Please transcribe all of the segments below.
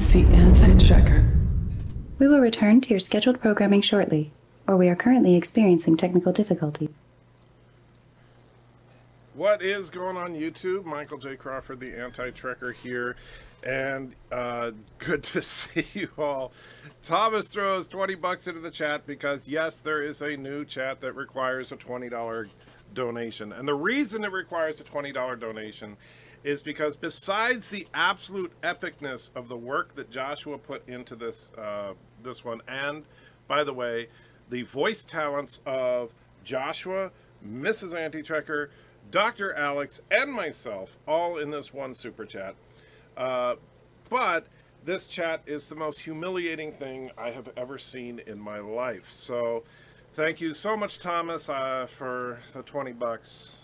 is the anti-tracker. We will return to your scheduled programming shortly, or we are currently experiencing technical difficulty. What is going on YouTube? Michael J. Crawford, the anti-trekker here, and good to see you all. Thomas throws 20 bucks into the chat because yes, there is a new chat that requires a $20 donation. And the reason it requires a $20 donation is because besides the absolute epicness of the work that Joshua put into this this one, and by the way, the voice talents of Joshua, Mrs. Anti-Trekker, Dr. Alex, and myself, all in this one super chat. But this chat is the most humiliating thing I have ever seen in my life. So thank you so much, Thomas, for the 20 bucks.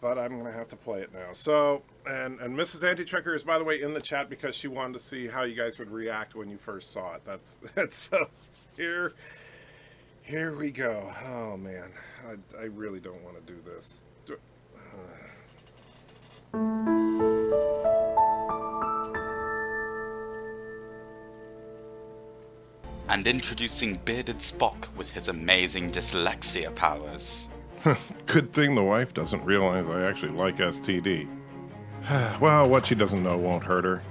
But I'm going to have to play it now. So, and Mrs. Anti-Trekker is, by the way, in the chat because she wanted to see how you guys would react when you first saw it. That's so here we go. Oh, man. I really don't want to do this. And introducing Bearded Spock with his amazing dyslexia powers. Good thing the wife doesn't realize I actually like STD. Well, what she doesn't know won't hurt her.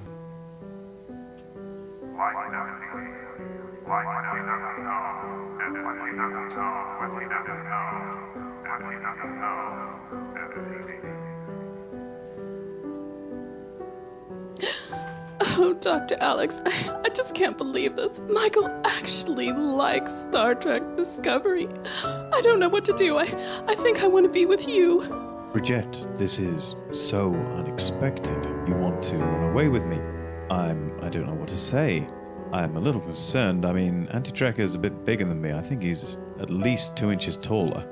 Oh, Dr. Alex, I just can't believe this. Michael actually likes Star Trek Discovery. I don't know what to do. I think I want to be with you. Bridget, this is so unexpected. You want to run away with me. I don't know what to say. I'm a little concerned. I mean, Anti-Trekker is a bit bigger than me. I think he's at least 2 inches taller.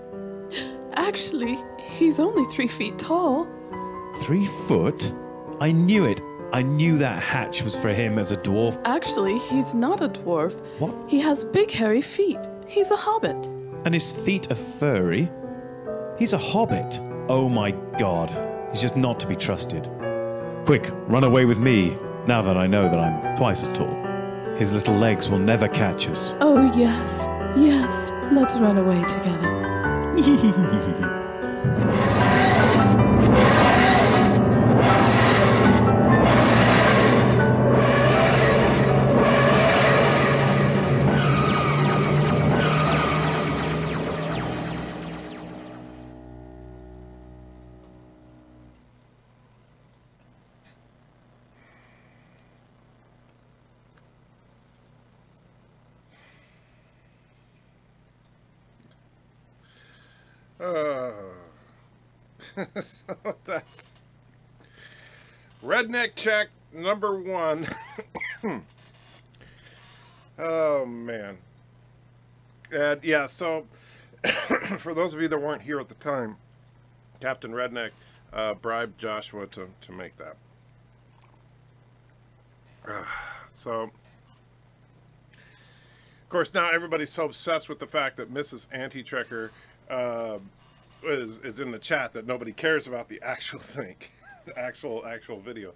Actually, he's only 3 feet tall. 3 foot? I knew it. I knew that hatch was for him as a dwarf. Actually, he's not a dwarf. What? He has big hairy feet. He's a hobbit. And his feet are furry? He's a hobbit. Oh my god. He's just not to be trusted. Quick, run away with me, now that I know that I'm twice as tall. His little legs will never catch us. Oh, yes. Yes. Let's run away together. So that's Redneck check number 1. Oh man. And yeah, so for those of you that weren't here at the time, Captain Rednek bribed Joshua to make that. So of course now everybody's so obsessed with the fact that Mrs. Anti-Trekker is in the chat that nobody cares about the actual thing, the actual video.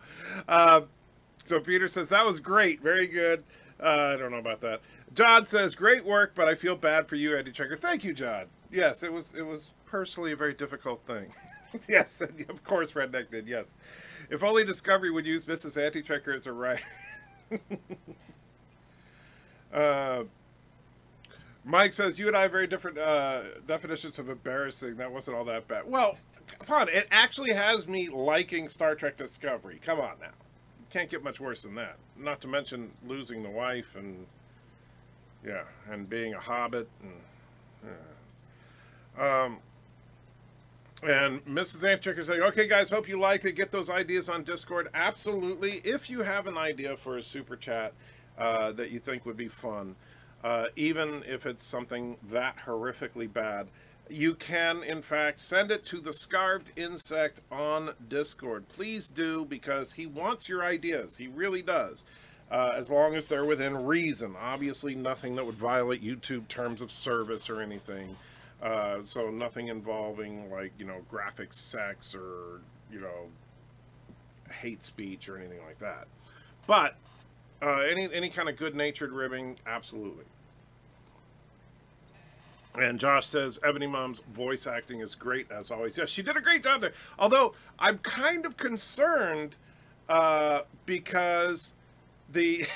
So Peter says that was great, very good. I don't know about that. John says great work, but I feel bad for you, Anti-Trekker. Thank you, John. Yes, it was personally a very difficult thing. Yes, and of course Redneck did. Yes, if only Discovery would use Mrs. Anti-Trekker as a writer. Mike says, you and I have very different definitions of embarrassing. That wasn't all that bad. Well, come on. It actually has me liking Star Trek Discovery. Come on now. You can't get much worse than that. Not to mention losing the wife and, yeah, and being a hobbit. And Mrs. Anti-Trekker is saying, okay, guys, hope you liked it. Get those ideas on Discord. Absolutely. If you have an idea for a super chat that you think would be fun, even if it's something that horrifically bad, you can, in fact, send it to the Scarved Insect on Discord. Please do, because he wants your ideas. He really does. As long as they're within reason. Obviously, nothing that would violate YouTube terms of service or anything. So nothing involving, like, you know, graphic sex or, you know, hate speech or anything like that. But any kind of good-natured ribbing, absolutely. And Josh says, Ebony Mom's voice acting is great, as always. Yes, she did a great job there. Although, I'm kind of concerned because the,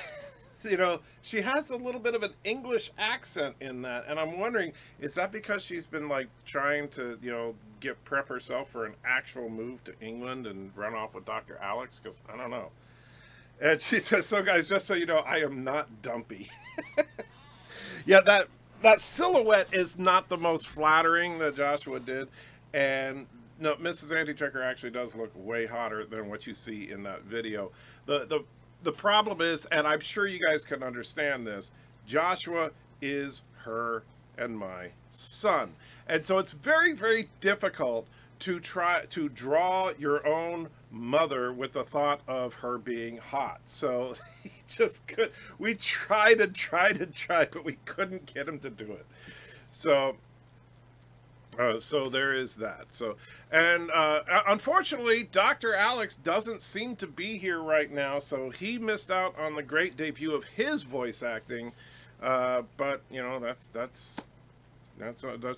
you know, she has a little bit of an English accent in that. And I'm wondering, is that because she's been, like, trying to, you know, prep herself for an actual move to England and run off with Dr. Alex? Because, I don't know. And she says, so guys, just so you know, I am not dumpy. Yeah, that silhouette is not the most flattering that Joshua did. And no, Mrs. Anti-Checker actually does look way hotter than what you see in that video. The problem is, and I'm sure you guys can understand this, Joshua is her and my son. And so it's very, very difficult to try to draw your own mother with the thought of her being hot. So he just could. We tried, but we couldn't get him to do it. So so there is that. So, and unfortunately, Dr. Alex doesn't seem to be here right now, so he missed out on the great debut of his voice acting. But you know, that's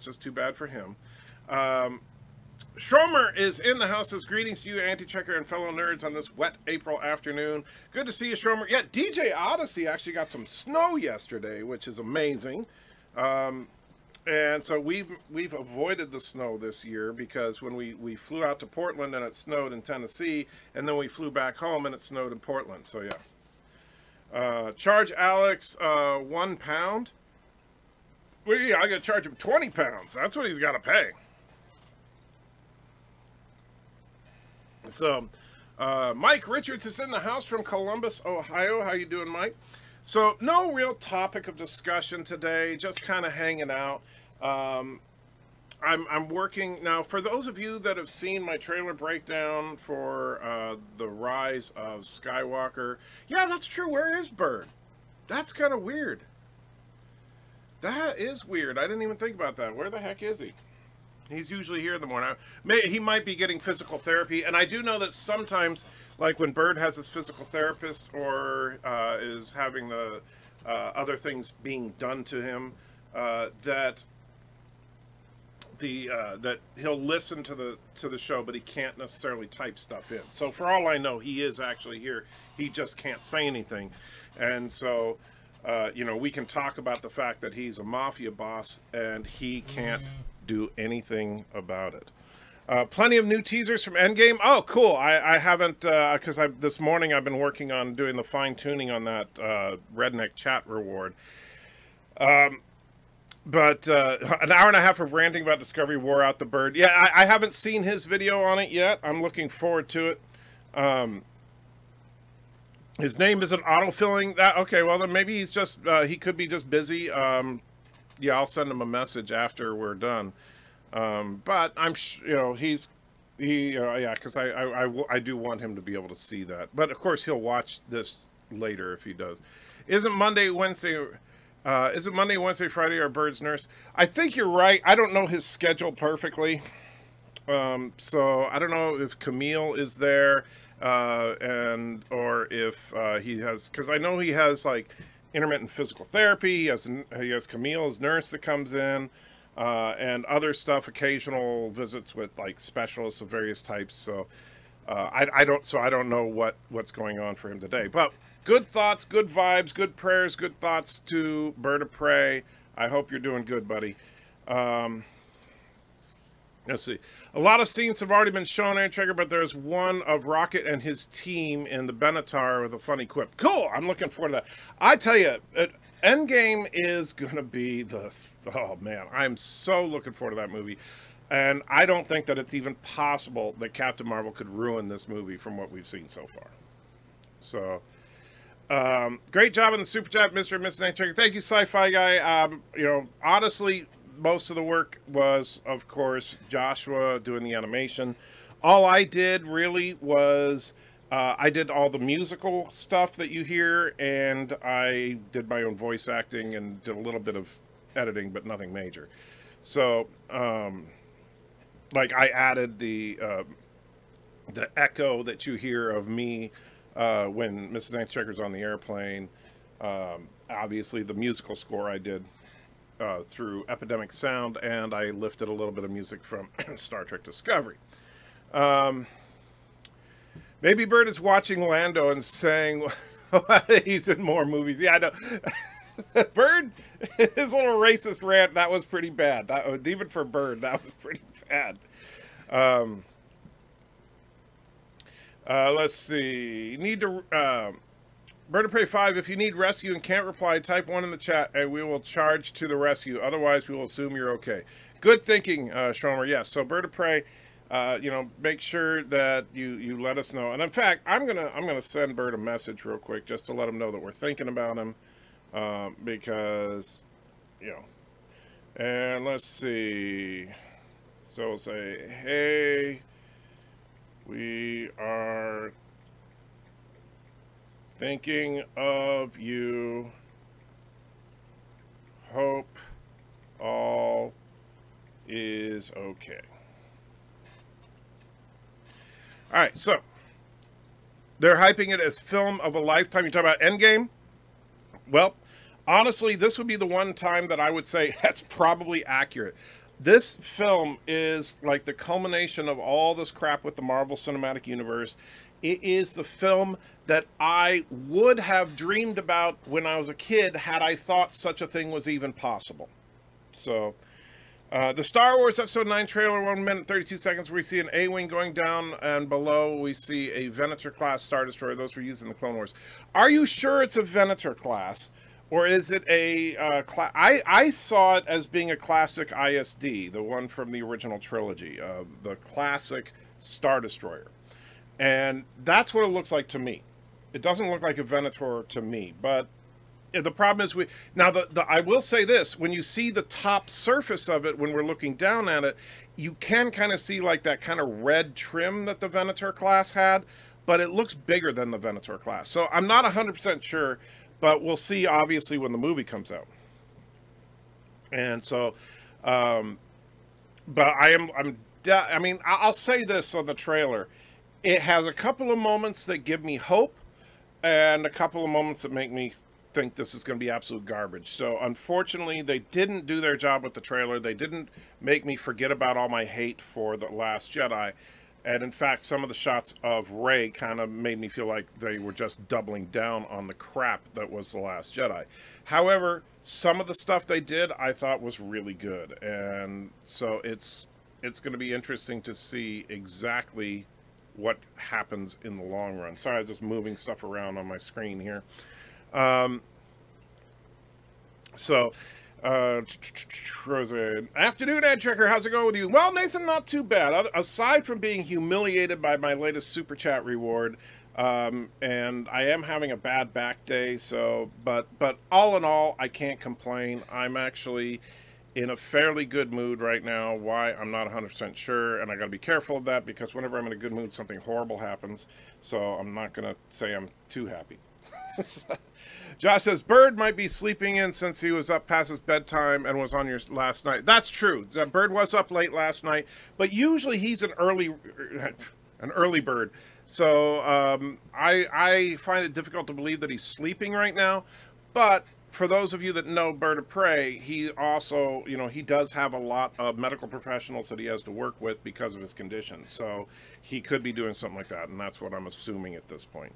just too bad for him. Schromer is in the house. Says, greetings to you, Anti-Checker and fellow nerds on this wet April afternoon. Good to see you, Schromer. Yeah, DJ Odyssey actually got some snow yesterday, which is amazing. And so we've avoided the snow this year because when we flew out to Portland and it snowed in Tennessee, and then we flew back home and it snowed in Portland. So yeah. Charge Alex 1 pound. Well, yeah, I gotta charge him 20 pounds. That's what he's got to pay. So, Mike Richards is in the house from Columbus, Ohio. How you doing, Mike? So, no real topic of discussion today, just kind of hanging out. I'm working now. For those of you that have seen my trailer breakdown for the Rise of Skywalker, yeah, that's true. Where is Bird? That's kind of weird. That is weird. I didn't even think about that. Where the heck is he? He's usually here in the morning. He might be getting physical therapy, and I do know that sometimes, like when Bird has his physical therapist or is having the other things being done to him, that he'll listen to the show, but he can't necessarily type stuff in. So for all I know, he is actually here. He just can't say anything, and so you know, we can talk about the fact that he's a mafia boss and he can't do anything about it. Plenty of new teasers from Endgame. Oh, cool. I haven't, because this morning I've been working on doing the fine-tuning on that Redneck chat reward. But an hour and a half of ranting about Discovery wore out the bird. Yeah, I haven't seen his video on it yet. I'm looking forward to it. His name isn't autofilling. Okay, well, then maybe he's just, he could be just busy. Yeah, I'll send him a message after we're done. But I'm, you know, yeah, because I do want him to be able to see that. But of course, he'll watch this later if he does. Isn't Monday, Wednesday, Friday our Bird's nurse? I think you're right. I don't know his schedule perfectly. So I don't know if Camille is there, or if he has, because I know he has like intermittent physical therapy. He has Camille, his nurse, that comes in, and other stuff, occasional visits with like specialists of various types. So I don't know what's going on for him today. But good thoughts, good vibes, good prayers, good thoughts to BIRDOPREY. I hope you're doing good, buddy. Let's see. A lot of scenes have already been shown, Anti-Checker, but there's one of Rocket and his team in the Benatar with a funny quip. Cool! I'm looking forward to that. I tell you, Endgame is going to be oh man, I'm so looking forward to that movie. And I don't think that it's even possible that Captain Marvel could ruin this movie from what we've seen so far. So, great job in the Super Chat, Mr. and Mrs. Anti-Checker. Thank you, Sci-Fi Guy. You know, honestly, most of the work was, of course, Joshua doing the animation. All I did really was I did all the musical stuff that you hear, and I did my own voice acting and did a little bit of editing, but nothing major. So, like, I added the the echo that you hear of me when Mrs. Anti-Checker's on the airplane. Obviously, the musical score I did through Epidemic Sound, and I lifted a little bit of music from Star Trek Discovery. Maybe Bird is watching Lando and saying he's in more movies. Yeah, I know. Bird, his little racist rant, that was pretty bad. That, even for Bird, that was pretty bad. Let's see. Need to BIRDOPREY 5. If you need rescue and can't reply, type 1 in the chat, and we will charge to the rescue. Otherwise, we will assume you're okay. Good thinking, Shomer. Yes. So BIRDOPREY, you know, make sure that you let us know. And in fact, I'm gonna send Bird a message real quick just to let him know that we're thinking about him, because, you know. And let's see. So we'll say, hey, we are thinking of you. Hope all is okay. All right, so they're hyping it as film of a lifetime. You talk about Endgame? Well, honestly, this would be the one time that I would say that's probably accurate. This film is like the culmination of all this crap with the Marvel Cinematic Universe. It is the film that I would have dreamed about when I was a kid had I thought such a thing was even possible. So, the Star Wars Episode 9 trailer, 1 minute 32 seconds, we see an A-Wing going down, and below we see a Venator-class Star Destroyer. Those were used in the Clone Wars. Are you sure it's a Venator-class? Or is it a I saw it as being a classic ISD, the one from the original trilogy, the classic Star Destroyer. And that's what it looks like to me. It doesn't look like a Venator to me, but the problem is I will say this, when you see the top surface of it, when we're looking down at it, you can kind of see like that kind of red trim that the Venator class had, but it looks bigger than the Venator class. So I'm not 100% sure, but we'll see obviously when the movie comes out. And so, but I mean, I'll say this on the trailer. It has a couple of moments that give me hope and a couple of moments that make me think this is going to be absolute garbage. So unfortunately, they didn't do their job with the trailer. They didn't make me forget about all my hate for The Last Jedi. And in fact, some of the shots of Rey kind of made me feel like they were just doubling down on the crap that was The Last Jedi. However, some of the stuff they did I thought was really good. And so it's going to be interesting to see exactly what happens in the long run. Sorry, I'm just moving stuff around on my screen here. Afternoon, Ed Checker. How's it going with you? Well, Nathan, not too bad. Aside from being humiliated by my latest super chat reward, and I am having a bad back day. So, but all in all, I can't complain. I'm actually in a fairly good mood right now. Why? I'm not 100% sure, and I got to be careful of that because whenever I'm in a good mood, something horrible happens. So I'm not gonna say I'm too happy. Josh says, Bird might be sleeping in since he was up past his bedtime and was on your last night. That's true. Bird was up late last night, but usually he's an early bird. So I find it difficult to believe that he's sleeping right now. But for those of you that know BIRDOPREY, he also, you know, he does have a lot of medical professionals that he has to work with because of his condition. So he could be doing something like that, and that's what I'm assuming at this point.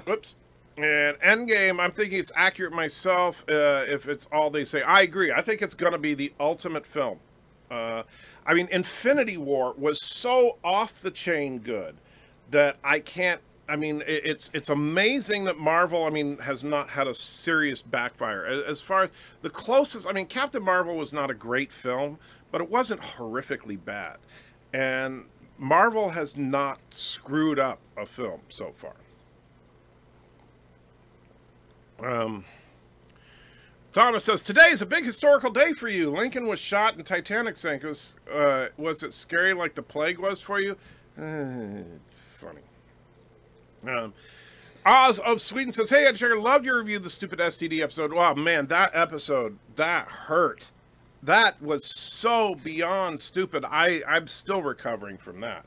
Whoops. And Endgame, I'm thinking it's accurate myself if it's all they say. I agree. I think it's going to be the ultimate film. I mean, Infinity War was so off the chain good that I can't. I mean, it's amazing that Marvel, I mean, has not had a serious backfire. As far as the closest, I mean, Captain Marvel was not a great film, but it wasn't horrifically bad. And Marvel has not screwed up a film so far. Thomas says, today is a big historical day for you. Lincoln was shot and Titanic sank. Was it scary like the plague was for you? Funny. Oz of Sweden says, hey, I loved your review of the stupid STD episode. Wow, man, that episode, that hurt. That was so beyond stupid. I'm still recovering from that.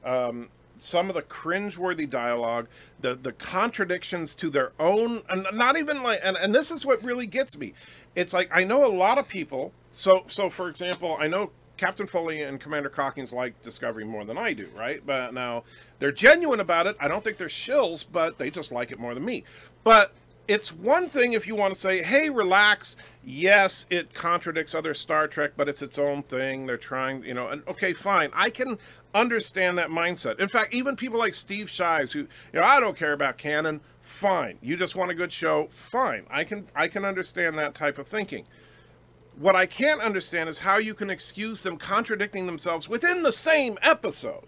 Some of the cringeworthy dialogue, the contradictions to their own, and not even like, and this is what really gets me. It's like, I know a lot of people, so for example, I know Captain Foley and Commander Calkins like Discovery more than I do, right? But now, they're genuine about it. I don't think they're shills, but they just like it more than me. But it's one thing if you want to say, hey, relax. Yes, it contradicts other Star Trek, but it's its own thing. They're trying, you know, and okay, fine. I can understand that mindset. In fact, even people like Steve Shives, who, you know, I don't care about canon, fine. You just want a good show, fine. I can understand that type of thinking. What I can't understand is how you can excuse them contradicting themselves within the same episode.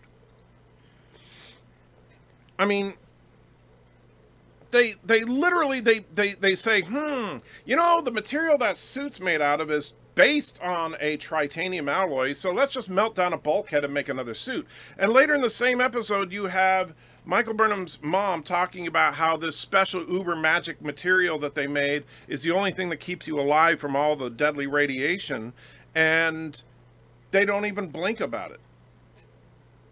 I mean, they literally, they say, you know, the material that suit's made out of is based on a titanium alloy, so let's just melt down a bulkhead and make another suit. And later in the same episode, you have Michael Burnham's mom talking about how this special uber magic material that they made is the only thing that keeps you alive from all the deadly radiation, and they don't even blink about it.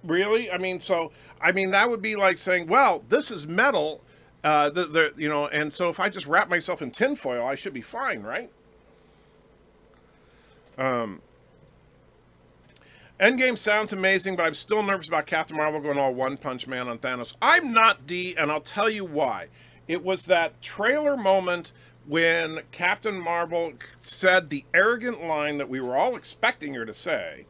Really? I mean, so, I mean, that would be like saying, well, this is metal, you know, and so if I just wrap myself in tinfoil, I should be fine, right? Endgame sounds amazing, but I'm still nervous about Captain Marvel going all One Punch Man on Thanos. I'm not, D, and I'll tell you why. It was that trailer moment when Captain Marvel said the arrogant line that we were all expecting her to say,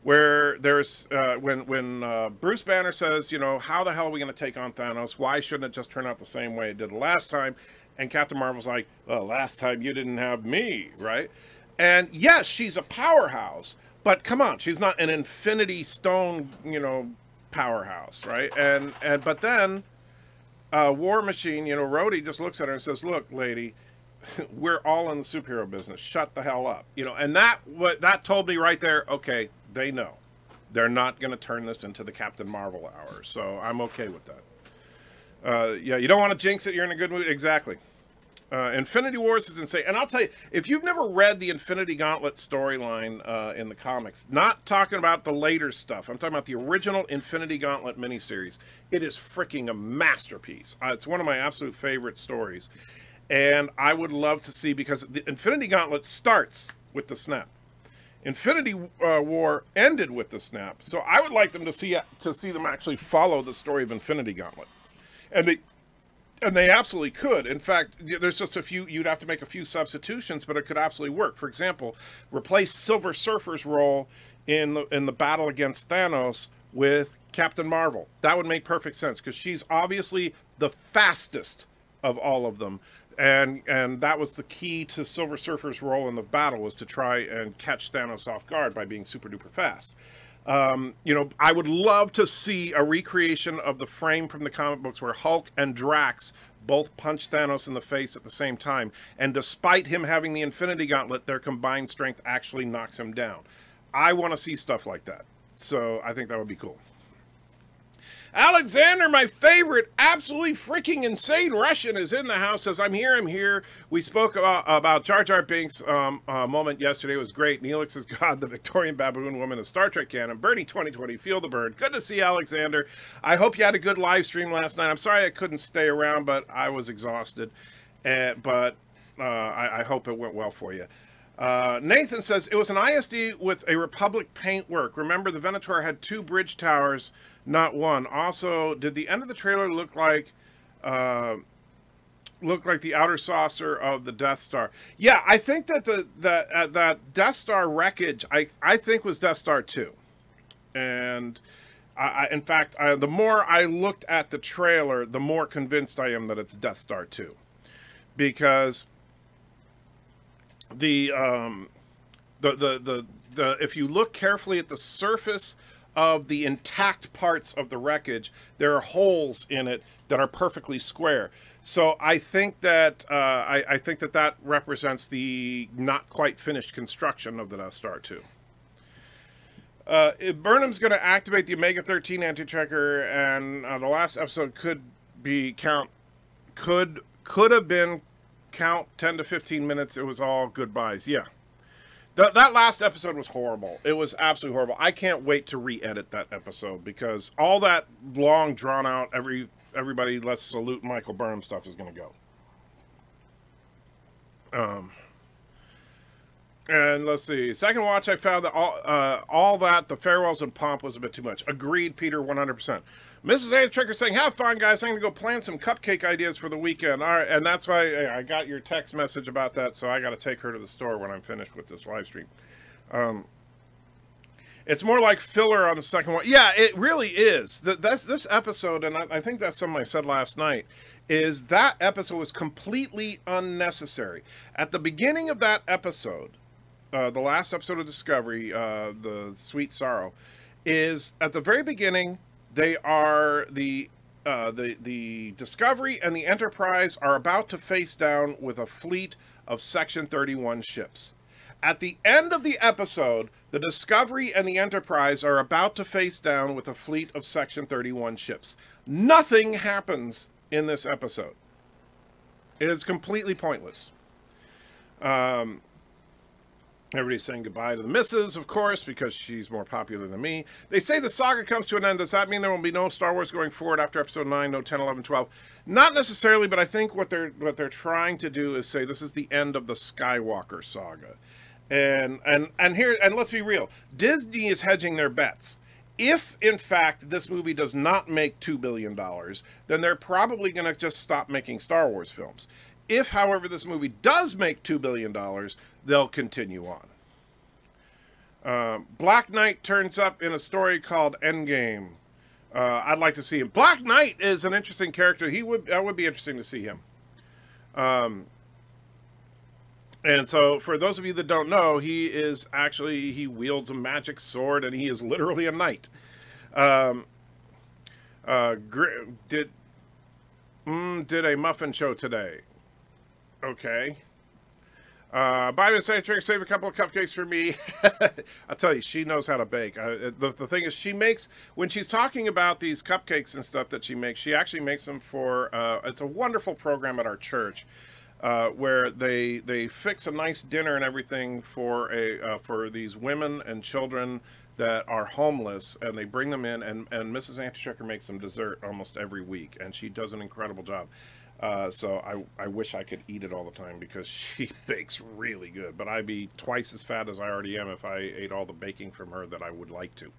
where there's, when Bruce Banner says, you know, how the hell are we going to take on Thanos? Why shouldn't it just turn out the same way it did the last time? And Captain Marvel's like, well, last time you didn't have me, right? And yes, she's a powerhouse, but come on, she's not an Infinity Stone, you know, powerhouse, right? But then War Machine, you know, Rhodey just looks at her and says, look, lady, we're all in the superhero business. Shut the hell up. You know, and that told me right there, okay, they know. They're not going to turn this into the Captain Marvel hour, so I'm okay with that. Yeah, you don't want to jinx it. You're in a good mood. Exactly. Infinity Wars is insane. And I'll tell you, if you've never read the Infinity Gauntlet storyline in the comics, not talking about the later stuff, I'm talking about the original Infinity Gauntlet miniseries, it is freaking a masterpiece. It's one of my absolute favorite stories. And I would love to see, because the Infinity Gauntlet starts with the snap. Infinity War ended with the snap. So I would like them to see them actually follow the story of Infinity Gauntlet. And they absolutely could. In fact, there's just a few, you'd have to make a few substitutions, but it could absolutely work. For example, replace Silver Surfer's role in the battle against Thanos with Captain Marvel. That would make perfect sense, because she's obviously the fastest of all of them. And that was the key to Silver Surfer's role in the battle, was to try and catch Thanos off guard by being super duper fast. You know, I would love to see a recreation of the frame from the comic books where Hulk and Drax both punch Thanos in the face at the same time. And despite him having the Infinity Gauntlet, their combined strength actually knocks him down. I want to see stuff like that. So I think that would be cool. Alexander, my favorite, absolutely freaking insane Russian, is in the house, says, I'm here, I'm here. We spoke about Jar Jar Binks' moment yesterday. It was great. Neelix is God, the Victorian baboon woman of Star Trek canon. Bernie 2020, feel the burn. Good to see you, Alexander. I hope you had a good live stream last night. I'm sorry I couldn't stay around, but I was exhausted. But I hope it went well for you. Nathan says, it was an ISD with a Republic paintwork. Remember, the Venator had 2 bridge towers, not 1. Also, did the end of the trailer look like the outer saucer of the Death Star? Yeah, I think that that Death Star wreckage, I think, was Death Star 2. And in fact, the more I looked at the trailer, the more convinced I am that it's Death Star 2, because if you look carefully at the surface of the intact parts of the wreckage, there are holes in it that are perfectly square. So I think that I think that represents the not quite finished construction of the Death Star 2. If Burnham's going to activate the Omega-13 anti-tracker, and the last episode could have been count 10 to 15 minutes. It was all goodbyes. Yeah. That last episode was horrible. It was absolutely horrible. I can't wait to re-edit that episode because all that long, drawn-out, everybody let's salute Michael Burnham stuff is going to go. And let's see. Second watch, I found that all that, the farewells and pomp was a bit too much. Agreed, Peter, 100%. Mrs. Antricker saying, have fun, guys. I'm going to go plan some cupcake ideas for the weekend. All right, and that's why I got your text message about that, so I got to take her to the store when I'm finished with this live stream. It's more like filler on the second one. Yeah, it really is. This episode, and I think that's something I said last night, is that episode was completely unnecessary. At the beginning of that episode, the last episode of Discovery, the Sweet Sorrow, is at the very beginning. They are the Discovery and the Enterprise are about to face down with a fleet of Section 31 ships. At the end of the episode, the Discovery and the Enterprise are about to face down with a fleet of Section 31 ships. Nothing happens in this episode. It is completely pointless. Everybody's saying goodbye to the missus, of course, because she's more popular than me. They say the saga comes to an end. Does that mean there will be no Star Wars going forward after Episode 9, no 10, 11, 12? Not necessarily, but I think what they're trying to do is say this is the end of the Skywalker saga. And let's be real. Disney is hedging their bets. If, in fact, this movie does not make $2 billion, then they're probably going to just stop making Star Wars films. If, however, this movie does make $2 billion, they'll continue on. Black Knight turns up in a story called Endgame. I'd like to see him. Black Knight is an interesting character. That would be interesting to see him. And so, for those of you that don't know, he wields a magic sword, and he is literally a knight. Did a muffin show today. Okay. Buy this drink, save a couple of cupcakes for me. I'll tell you, she knows how to bake. The thing is, she makes, when she's talking about these cupcakes and stuff that she makes, she actually makes them for, it's a wonderful program at our church, where they fix a nice dinner and everything for these women and children that are homeless, and they bring them in, and Mrs. Antichecker makes them dessert almost every week, and she does an incredible job. So I wish I could eat it all the time because she bakes really good. But I'd be twice as fat as I already am if I ate all the baking from her that I would like to.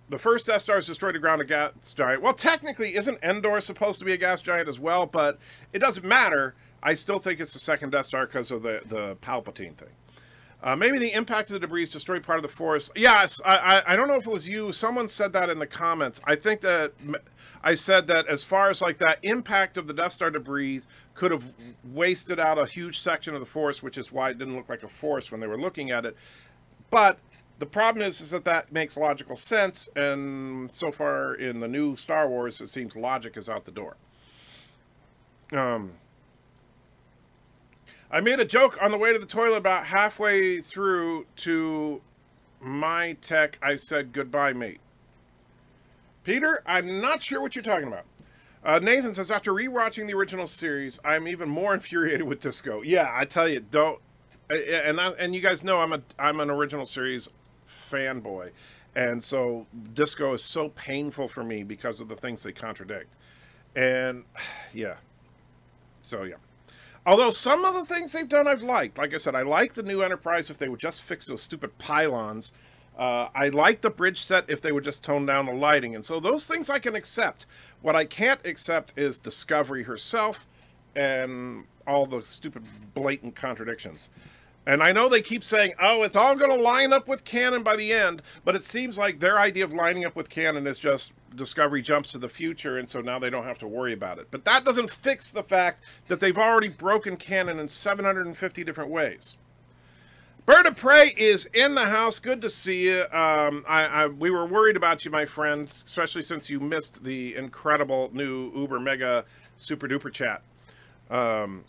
The first Death Star is destroyed to ground a gas giant. Well, technically, isn't Endor supposed to be a gas giant as well? But it doesn't matter. I still think it's the second Death Star because of the Palpatine thing. Maybe the impact of the debris destroyed part of the forest. Yes, I don't know if it was you. Someone said that in the comments. I think that I said that as far as like that impact of the Death Star debris could have wasted out a huge section of the forest, which is why it didn't look like a forest when they were looking at it. But the problem is that makes logical sense, and so far in the new Star Wars, it seems logic is out the door. I made a joke on the way to the toilet about halfway through to my tech. I said, goodbye, mate. Peter, I'm not sure what you're talking about. Nathan says, after rewatching the original series, I'm even more infuriated with Disco. Yeah, I tell you, don't. And you guys know I'm an original series fanboy. And so Disco is so painful for me because of the things they contradict. And, yeah. So, yeah. Although some of the things they've done I've liked. Like I said, I like the new Enterprise if they would just fix those stupid pylons. I like the bridge set if they would just tone down the lighting. And so those things I can accept. What I can't accept is Discovery herself and all the stupid blatant contradictions. And I know they keep saying, oh, it's all going to line up with canon by the end. But it seems like their idea of lining up with canon is just Discovery jumps to the future, and so now they don't have to worry about it. But that doesn't fix the fact that they've already broken canon in 750 different ways. BIRDOPREY is in the house. Good to see you. We were worried about you, my friend, especially since you missed the incredible new Uber Mega Super Duper Chat. And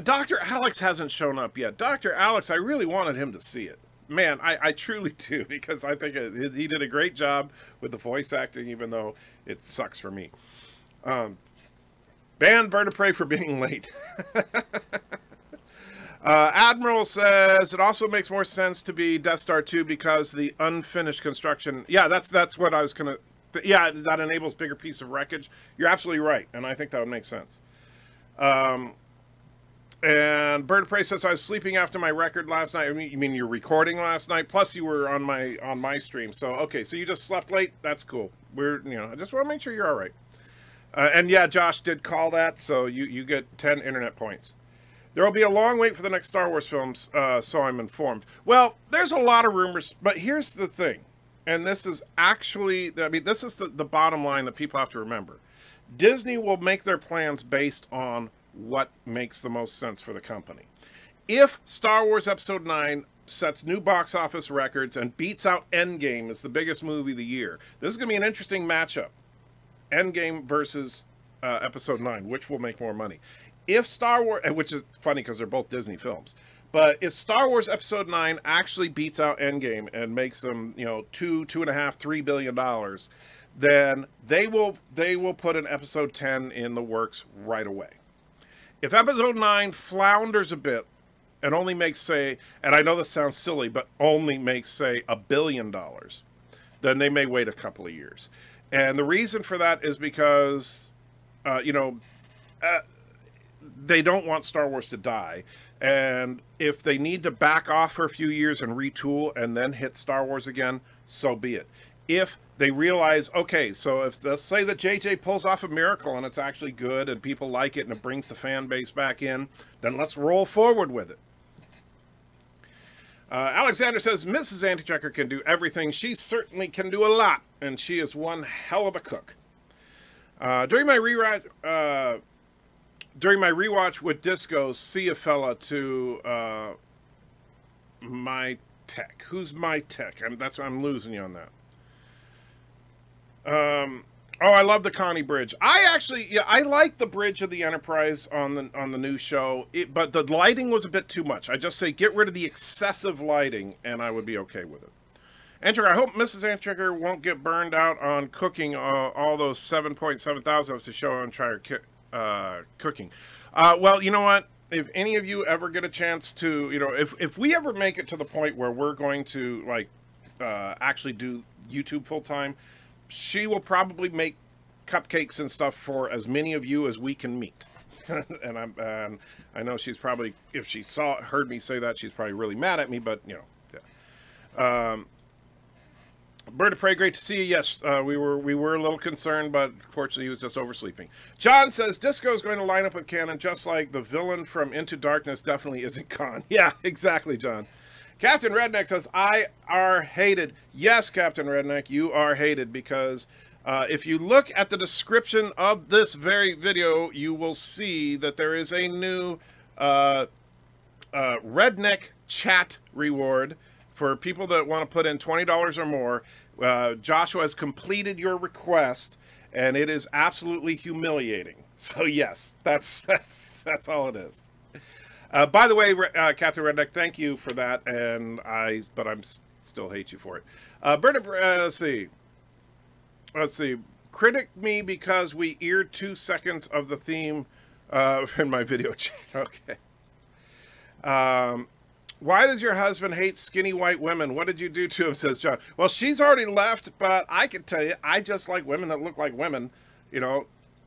Dr. Alex hasn't shown up yet. Dr. Alex, I really wanted him to see it. Man, I truly do, because I think he did a great job with the voice acting, even though it sucks for me. Ban BIRDOPREY for being late. Admiral says it also makes more sense to be Death Star 2 because the unfinished construction. Yeah, that's what I was gonna. Yeah, that enables bigger piece of wreckage. You're absolutely right, and I think that would make sense. And BIRDOPREY says I was sleeping after my record last night. I mean, you mean you're recording last night? Plus you were on my stream. So okay, so you just slept late. That's cool. I just want to make sure you're all right. And yeah, Josh did call that, so you get 10 internet points. There will be a long wait for the next Star Wars films, so I'm informed. Well, there's a lot of rumors, but here's the thing, and this is actually, I mean, this is the bottom line that people have to remember. Disney will make their plans based on what makes the most sense for the company. If Star Wars Episode 9 sets new box office records and beats out Endgame as the biggest movie of the year, this is going to be an interesting matchup. Endgame versus Episode 9, which will make more money. If Star Wars, which is funny because they're both Disney films, but if Star Wars Episode 9 actually beats out Endgame and makes them, $2.5, $3 billion, then they will put an Episode 10 in the works right away. If Episode 9 flounders a bit and only makes, say, and I know this sounds silly, but only makes, say, $1 billion, then they may wait a couple of years. And the reason for that is because, they don't want Star Wars to die. And if they need to back off for a few years and retool and then hit Star Wars again, so be it. If they realize, okay, so if let's say that JJ pulls off a miracle and it's actually good and people like it and it brings the fan base back in, then let's roll forward with it. Alexander says, Mrs. Antichecker can do everything. She certainly can do a lot, and she is one hell of a cook. During my rewatch with Discos, see a fella to my tech. Who's my tech? I'm losing you on that. Oh, I love the Connie Bridge. I like the bridge of the Enterprise on the new show, but the lighting was a bit too much. I just say get rid of the excessive lighting, and I would be okay with it. Enter. I hope Mrs. Antricker won't get burned out on cooking all those 7.7 thousand to show on try cooking. Well, you know what? If any of you ever get a chance to, if we ever make it to the point where we're going to actually do YouTube full time, she will probably make cupcakes and stuff for as many of you as we can meet. And I know she's probably, if she heard me say that, she's probably really mad at me, but yeah. BIRDOPREY, great to see you. Yes, we were a little concerned, but fortunately he was just oversleeping. John says Disco is going to line up with canon just like the villain from Into Darkness definitely isn't Khan. Yeah, exactly, John. Captain Rednek says, I are hated. Yes, Captain Rednek, you are hated because if you look at the description of this very video, you will see that there is a new Rednek chat reward for people that want to put in $20 or more. Joshua has completed your request, and it is absolutely humiliating. So yes, that's all it is. By the way, Captain Rednek, thank you for that, but I'm still hate you for it. Let's see. Critic me because we eared 2 seconds of the theme in my video chat. Okay. Why does your husband hate skinny white women? What did you do to him, says John. Well, she's already left, but I can tell you, I just like women that look like women,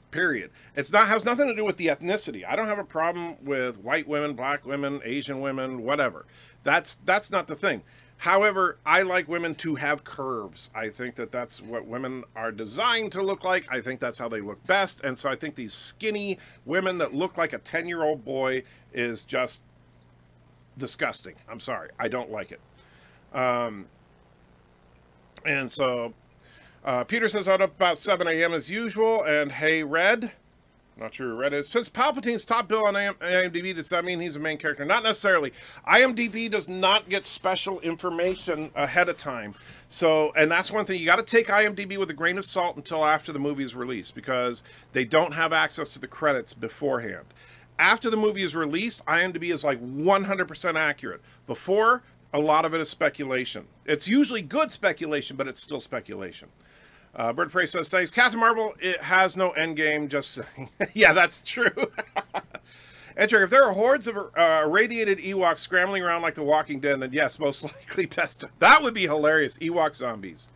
period. Has nothing to do with the ethnicity. I don't have a problem with white women, black women, Asian women, whatever. That's not the thing. However, I like women to have curves. I think that that's what women are designed to look like. I think that's how they look best. And so I think these skinny women that look like a 10-year-old boy is just disgusting. I'm sorry. I don't like it. And so Peter says out about 7 a.m. as usual. And hey, Red. Not sure who Red is. Since Palpatine's top bill on IMDb, does that mean he's a main character? Not necessarily. IMDb does not get special information ahead of time. So, and that's one thing. You got to take IMDb with a grain of salt until after the movie is released because they don't have access to the credits beforehand. After the movie is released, IMDb is like 100% accurate. Before, a lot of it is speculation. It's usually good speculation, but it's still speculation. BIRDOPREY says, thanks. Captain Marvel, it has no end game, just saying. Yeah, that's true. Edger, if there are hordes of irradiated Ewoks scrambling around like The Walking Dead, then yes, most likely test. That would be hilarious. Ewok zombies.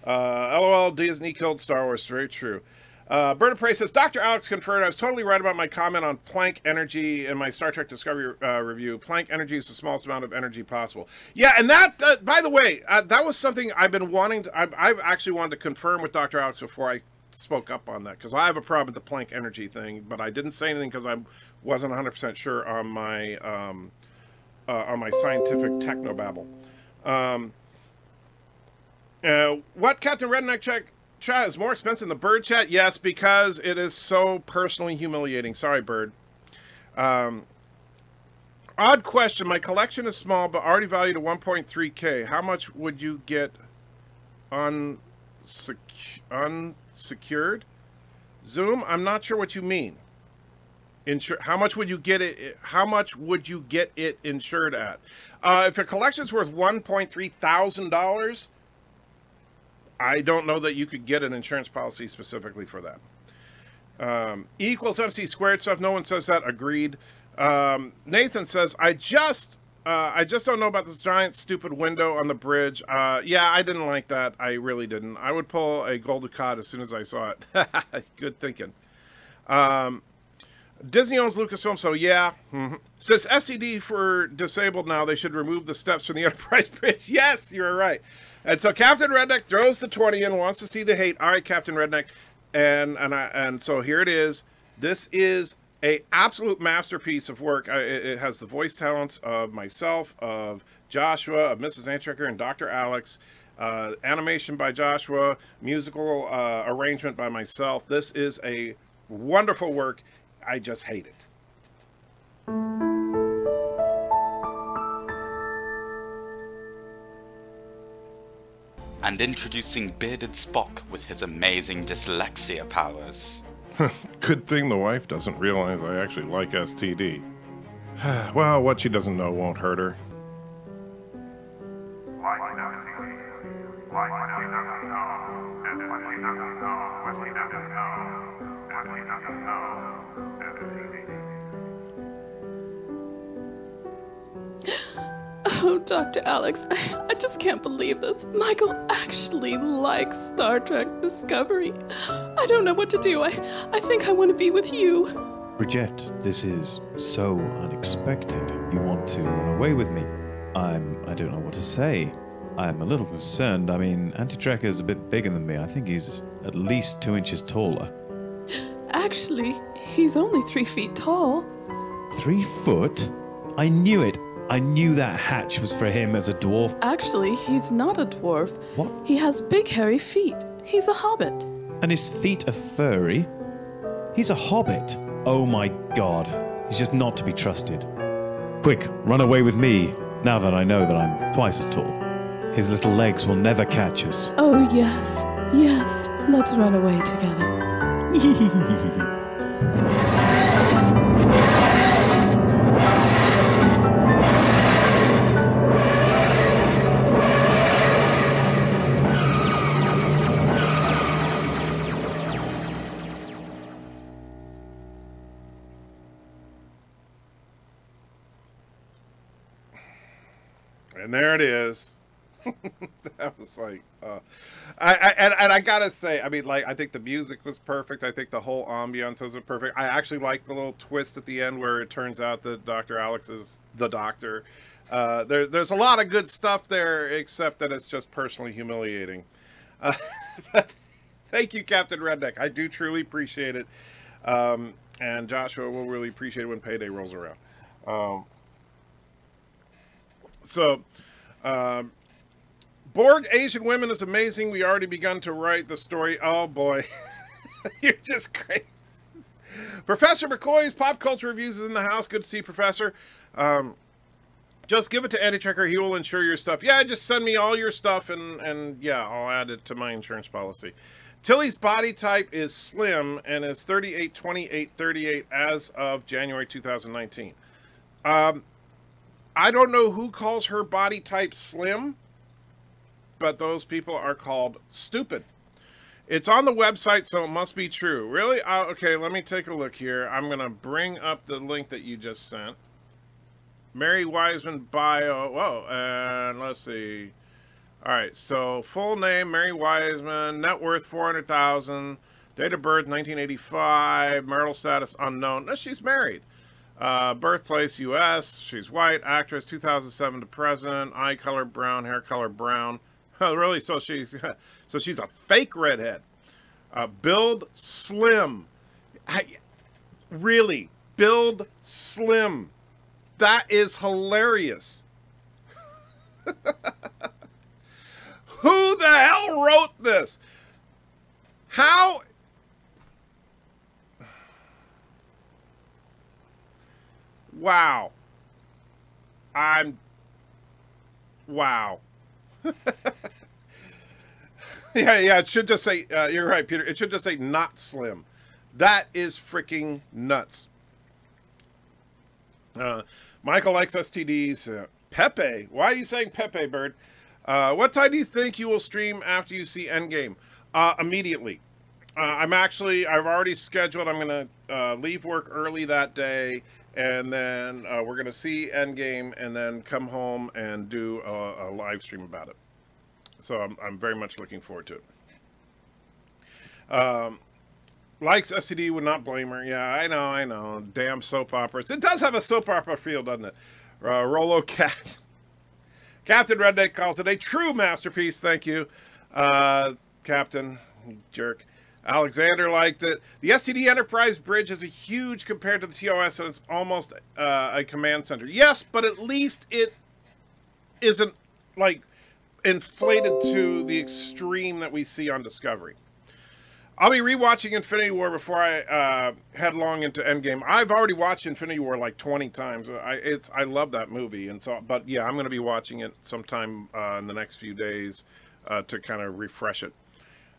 LOL, Disney killed Star Wars. Very true. BIRDOPREY says, Dr. Alex confirmed I was totally right about my comment on Planck energy in my Star Trek Discovery review. Planck energy is the smallest amount of energy possible. Yeah, and that, by the way, that was something I've been wanting to, I've actually wanted to confirm with Dr. Alex before I spoke up on that, because I have a problem with the Planck energy thing, but I didn't say anything because I wasn't 100% sure on my scientific technobabble. What Captain Rednek chat is more expensive than the Bird chat? Yes, because it is so personally humiliating. Sorry, Bird. Odd question. My collection is small, but already valued at 1.3K. How much would you get unsecured? Zoom? I'm not sure what you mean. How much would you get it? How much would you get it insured at? If your collection's worth $1,300, I don't know that you could get an insurance policy specifically for that. E equals MC squared stuff. No one says that. Agreed. Nathan says, I just don't know about this giant stupid window on the bridge. Yeah, I didn't like that. I really didn't. I would pull a gold ducat as soon as I saw it. Good thinking. Disney owns Lucasfilm, so yeah. Says STD for disabled now. They should remove the steps from the Enterprise Bridge. Yes, you're right. And so Captain Rednek throws the 20 in, wants to see the hate. All right, Captain Rednek. And so here it is. This is a absolute masterpiece of work. It has the voice talents of myself, of Joshua, of Mrs. Antrekker, and Dr. Alex. Animation by Joshua, musical arrangement by myself. This is a wonderful work. I just hate it. And introducing Bearded Spock with his amazing dyslexia powers. Good thing the wife doesn't realize I actually like STD. Well, what she doesn't know won't hurt her. Oh, Dr. Alex, I just can't believe this. Michael actually likes Star Trek Discovery. I don't know what to do. I think I want to be with you. Bridget, this is so unexpected. You want to run away with me? I don't know what to say. I'm a little concerned. I mean, Antitrekker is a bit bigger than me. I think he's at least 2 inches taller. Actually, he's only 3 feet tall. 3 foot? I knew it. I knew that hatch was for him as a dwarf. Actually, he's not a dwarf. What? He has big hairy feet. He's a hobbit. And his feet are furry? He's a hobbit. Oh my god. He's just not to be trusted. Quick, run away with me, now that I know that I'm twice as tall. His little legs will never catch us. Oh, yes. Yes. Let's run away together. And there it is. That was like, I gotta say, I mean, like, I think the music was perfect. I think the whole ambiance was perfect. I actually like the little twist at the end where it turns out that Dr. Alex is the doctor. There's a lot of good stuff there, except that it's just personally humiliating. But thank you, Captain Rednek. I do truly appreciate it. And Joshua will really appreciate it when payday rolls around. Borg Asian women is amazing. We already begun to write the story. Oh boy. You're just crazy. Professor McCoy's pop culture reviews is in the house. Good to see you, Professor. Just give it to Antitrekker. He will insure your stuff. Yeah, just send me all your stuff and yeah, I'll add it to my insurance policy. Tilly's body type is slim and is 38, 28, 38 as of January 2019. I don't know who calls her body type slim, but those people are called stupid. It's on the website, so it must be true. Really? Okay, let me take a look here. I'm going to bring up the link that you just sent. Mary Wiseman bio. Whoa, and let's see. All right, so full name, Mary Wiseman, net worth $400,000, date of birth 1985, marital status unknown. No, she's married. Birthplace U.S. She's white. Actress 2007 to present. Eye color brown. Hair color brown. Oh, really? So she's a fake redhead. Build slim. Really? Build slim. That is hilarious. Who the hell wrote this? How? Wow. Wow. yeah, it should just say, you're right, Peter. It should just say not slim. That is freaking nuts. Michael likes STDs. Pepe. Why are you saying Pepe, Bird? What time do you think you will stream after you see Endgame? Immediately. I've already scheduled. I'm going to leave work early that day, and then we're going to see Endgame, and then come home and do a live stream about it. So I'm very much looking forward to it. Likes STD, would not blame her. Yeah, I know. Damn soap operas. It does have a soap opera feel, doesn't it? Rolo Cat. Captain Rednek calls it a true masterpiece. Thank you, Captain, you jerk. Alexander liked it. The STD Enterprise bridge is a huge compared to the TOS, and it's almost a command center. Yes, but at least it isn't like inflated to the extreme that we see on Discovery. I'll be rewatching Infinity War before I headlong into Endgame. I've already watched Infinity War like 20 times. I love that movie, and so, but yeah, I'm going to be watching it sometime in the next few days to kind of refresh it.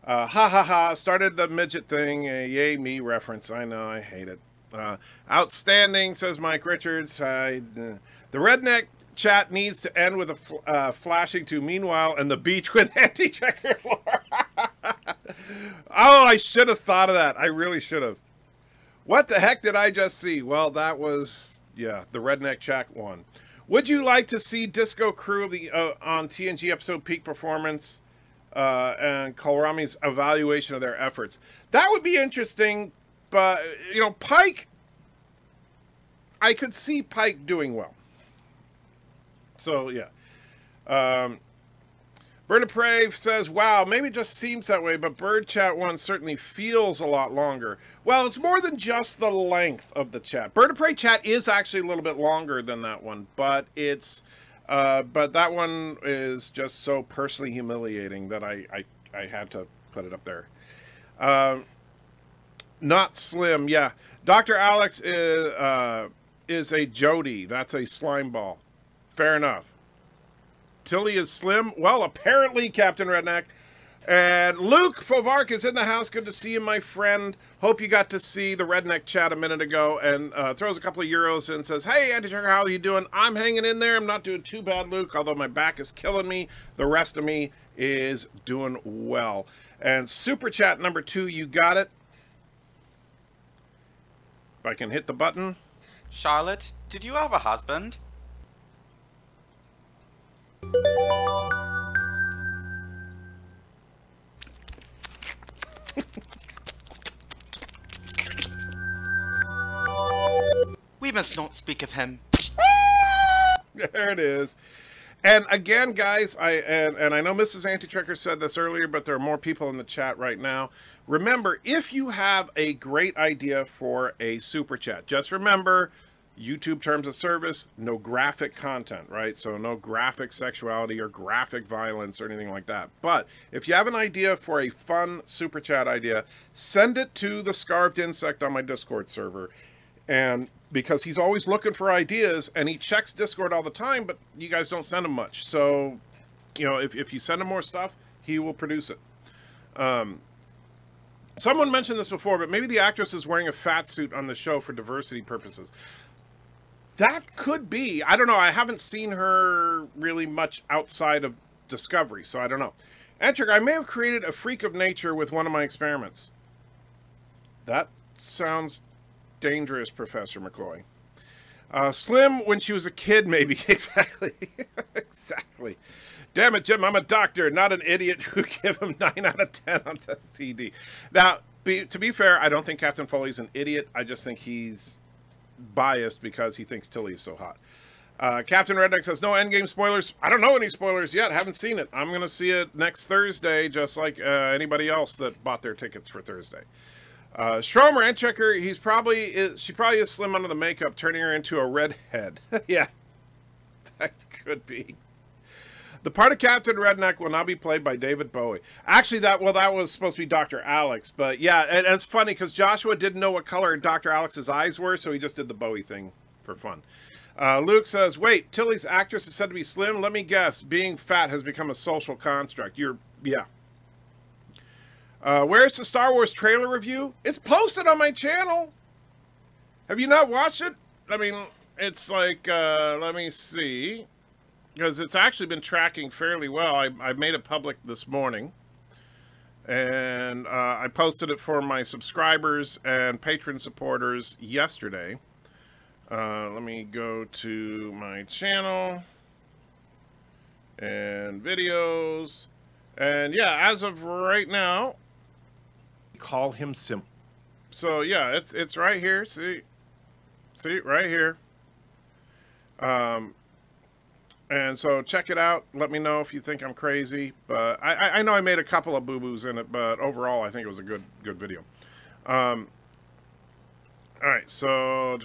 Ha ha ha! Started the midget thing. Yay me reference. I know, I hate it. Outstanding, says Mike Richards. The redneck chat needs to end with a flashing to meanwhile and the beach with anti-checker floor. Oh, I should have thought of that. I really should have. What the heck did I just see? Well, that was, yeah, the redneck chat one. Would you like to see Disco Crew on TNG episode Peak Performance and Kolrami's evaluation of their efforts? That would be interesting, but, you know, Pike, I could see Pike doing well. So, yeah. BIRDOPREY says, wow, maybe it just seems that way, but Bird Chat 1 certainly feels a lot longer. Well, it's more than just the length of the chat. BIRDOPREY chat is actually a little bit longer than that one, but it's, but that one is just so personally humiliating that I had to put it up there. Not slim, yeah. Dr. Alex is a Jody. That's a slime ball. Fair enough. Tilly is slim. Well, apparently, Captain Rednek. And Luke Fovark is in the house. Good to see you, my friend. Hope you got to see the Redneck chat a minute ago. And throws a couple of euros and says, hey, Anti-Trucker, how are you doing? I'm hanging in there. I'm not doing too bad, Luke, although my back is killing me. The rest of me is doing well. And Super Chat number 2, you got it. If I can hit the button. Charlotte, did you have a husband? We must not speak of him. There it is. And again, guys, and I know Mrs. Anti-Trekker said this earlier, but there are more people in the chat right now. Remember, if you have a great idea for a super chat, just remember, YouTube terms of service, no graphic content, right? So no graphic sexuality or graphic violence or anything like that. But if you have an idea for a fun super chat idea, send it to the Scarved Insect on my Discord server. And because he's always looking for ideas and he checks Discord all the time, but you guys don't send him much. So, you know, if you send him more stuff, he will produce it. Someone mentioned this before, but maybe the actress is wearing a fat suit on the show for diversity purposes. That could be. I don't know. I haven't seen her really much outside of Discovery, so I don't know. Antrick, I may have created a freak of nature with one of my experiments. That sounds dangerous, Professor McCoy. Slim when she was a kid, maybe. Exactly. Exactly. Damn it, Jim, I'm a doctor, not an idiot who give him 9 out of 10 on STD. Now, to be fair, I don't think Captain Foley's an idiot. I just think he's biased because he thinks Tilly is so hot. Captain Rednek says, no endgame spoilers. I don't know any spoilers yet. Haven't seen it. I'm going to see it next Thursday, just like anybody else that bought their tickets for Thursday. Stromer and Checker, she probably is slim under the makeup, turning her into a redhead. Yeah, that could be. The part of Captain Rednek will now be played by David Bowie. Actually, that was supposed to be Dr. Alex, but yeah, and it's funny because Joshua didn't know what color Dr. Alex's eyes were, so he just did the Bowie thing for fun. Luke says, wait, Tilly's actress is said to be slim? Let me guess, being fat has become a social construct. Yeah. Where's the Star Wars trailer review? It's posted on my channel. Have you not watched it? I mean, it's like, let me see. Because it's actually been tracking fairly well. I made it public this morning. And I posted it for my subscribers and patron supporters yesterday. Let me go to my channel. And videos. And yeah, as of right now, call him Simp. So yeah, it's right here. See right here. And so check it out. Let me know if you think I'm crazy. But I know I made a couple of boo-boos in it, but overall I think it was a good video. All right, so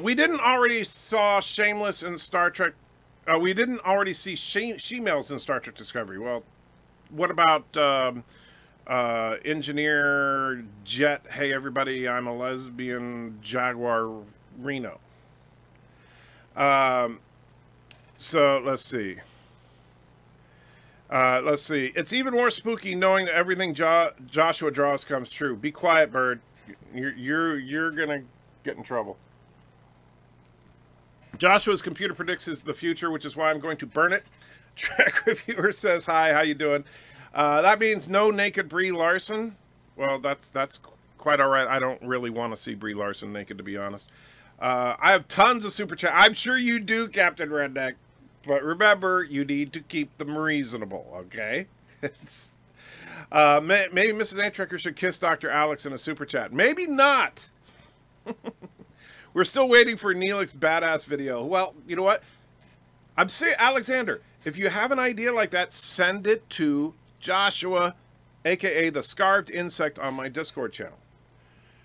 we didn't already saw Shameless in Star Trek. We didn't already see she-males in Star Trek Discovery. Well, what about Engineer Jet? Hey everybody, I'm a lesbian Jaguar Reno. So let's see. It's even more spooky knowing that everything Joshua draws comes true. Be quiet, Bird. You're gonna get in trouble. Joshua's computer predicts the future, which is why I'm going to burn it. Track reviewer says, hi, how you doing? That means no naked Brie Larson. Well, that's quite all right. I don't really want to see Brie Larson naked, to be honest. I have tons of super chat. I'm sure you do, Captain Rednek. But remember, you need to keep them reasonable, okay? Maybe Mrs. Antrekker should kiss Dr. Alex in a super chat. Maybe not. We're still waiting for Neelix's badass video. Well, you know what? I'm serious, Alexander. If you have an idea like that, send it to Joshua, aka the Scarved Insect, on my Discord channel.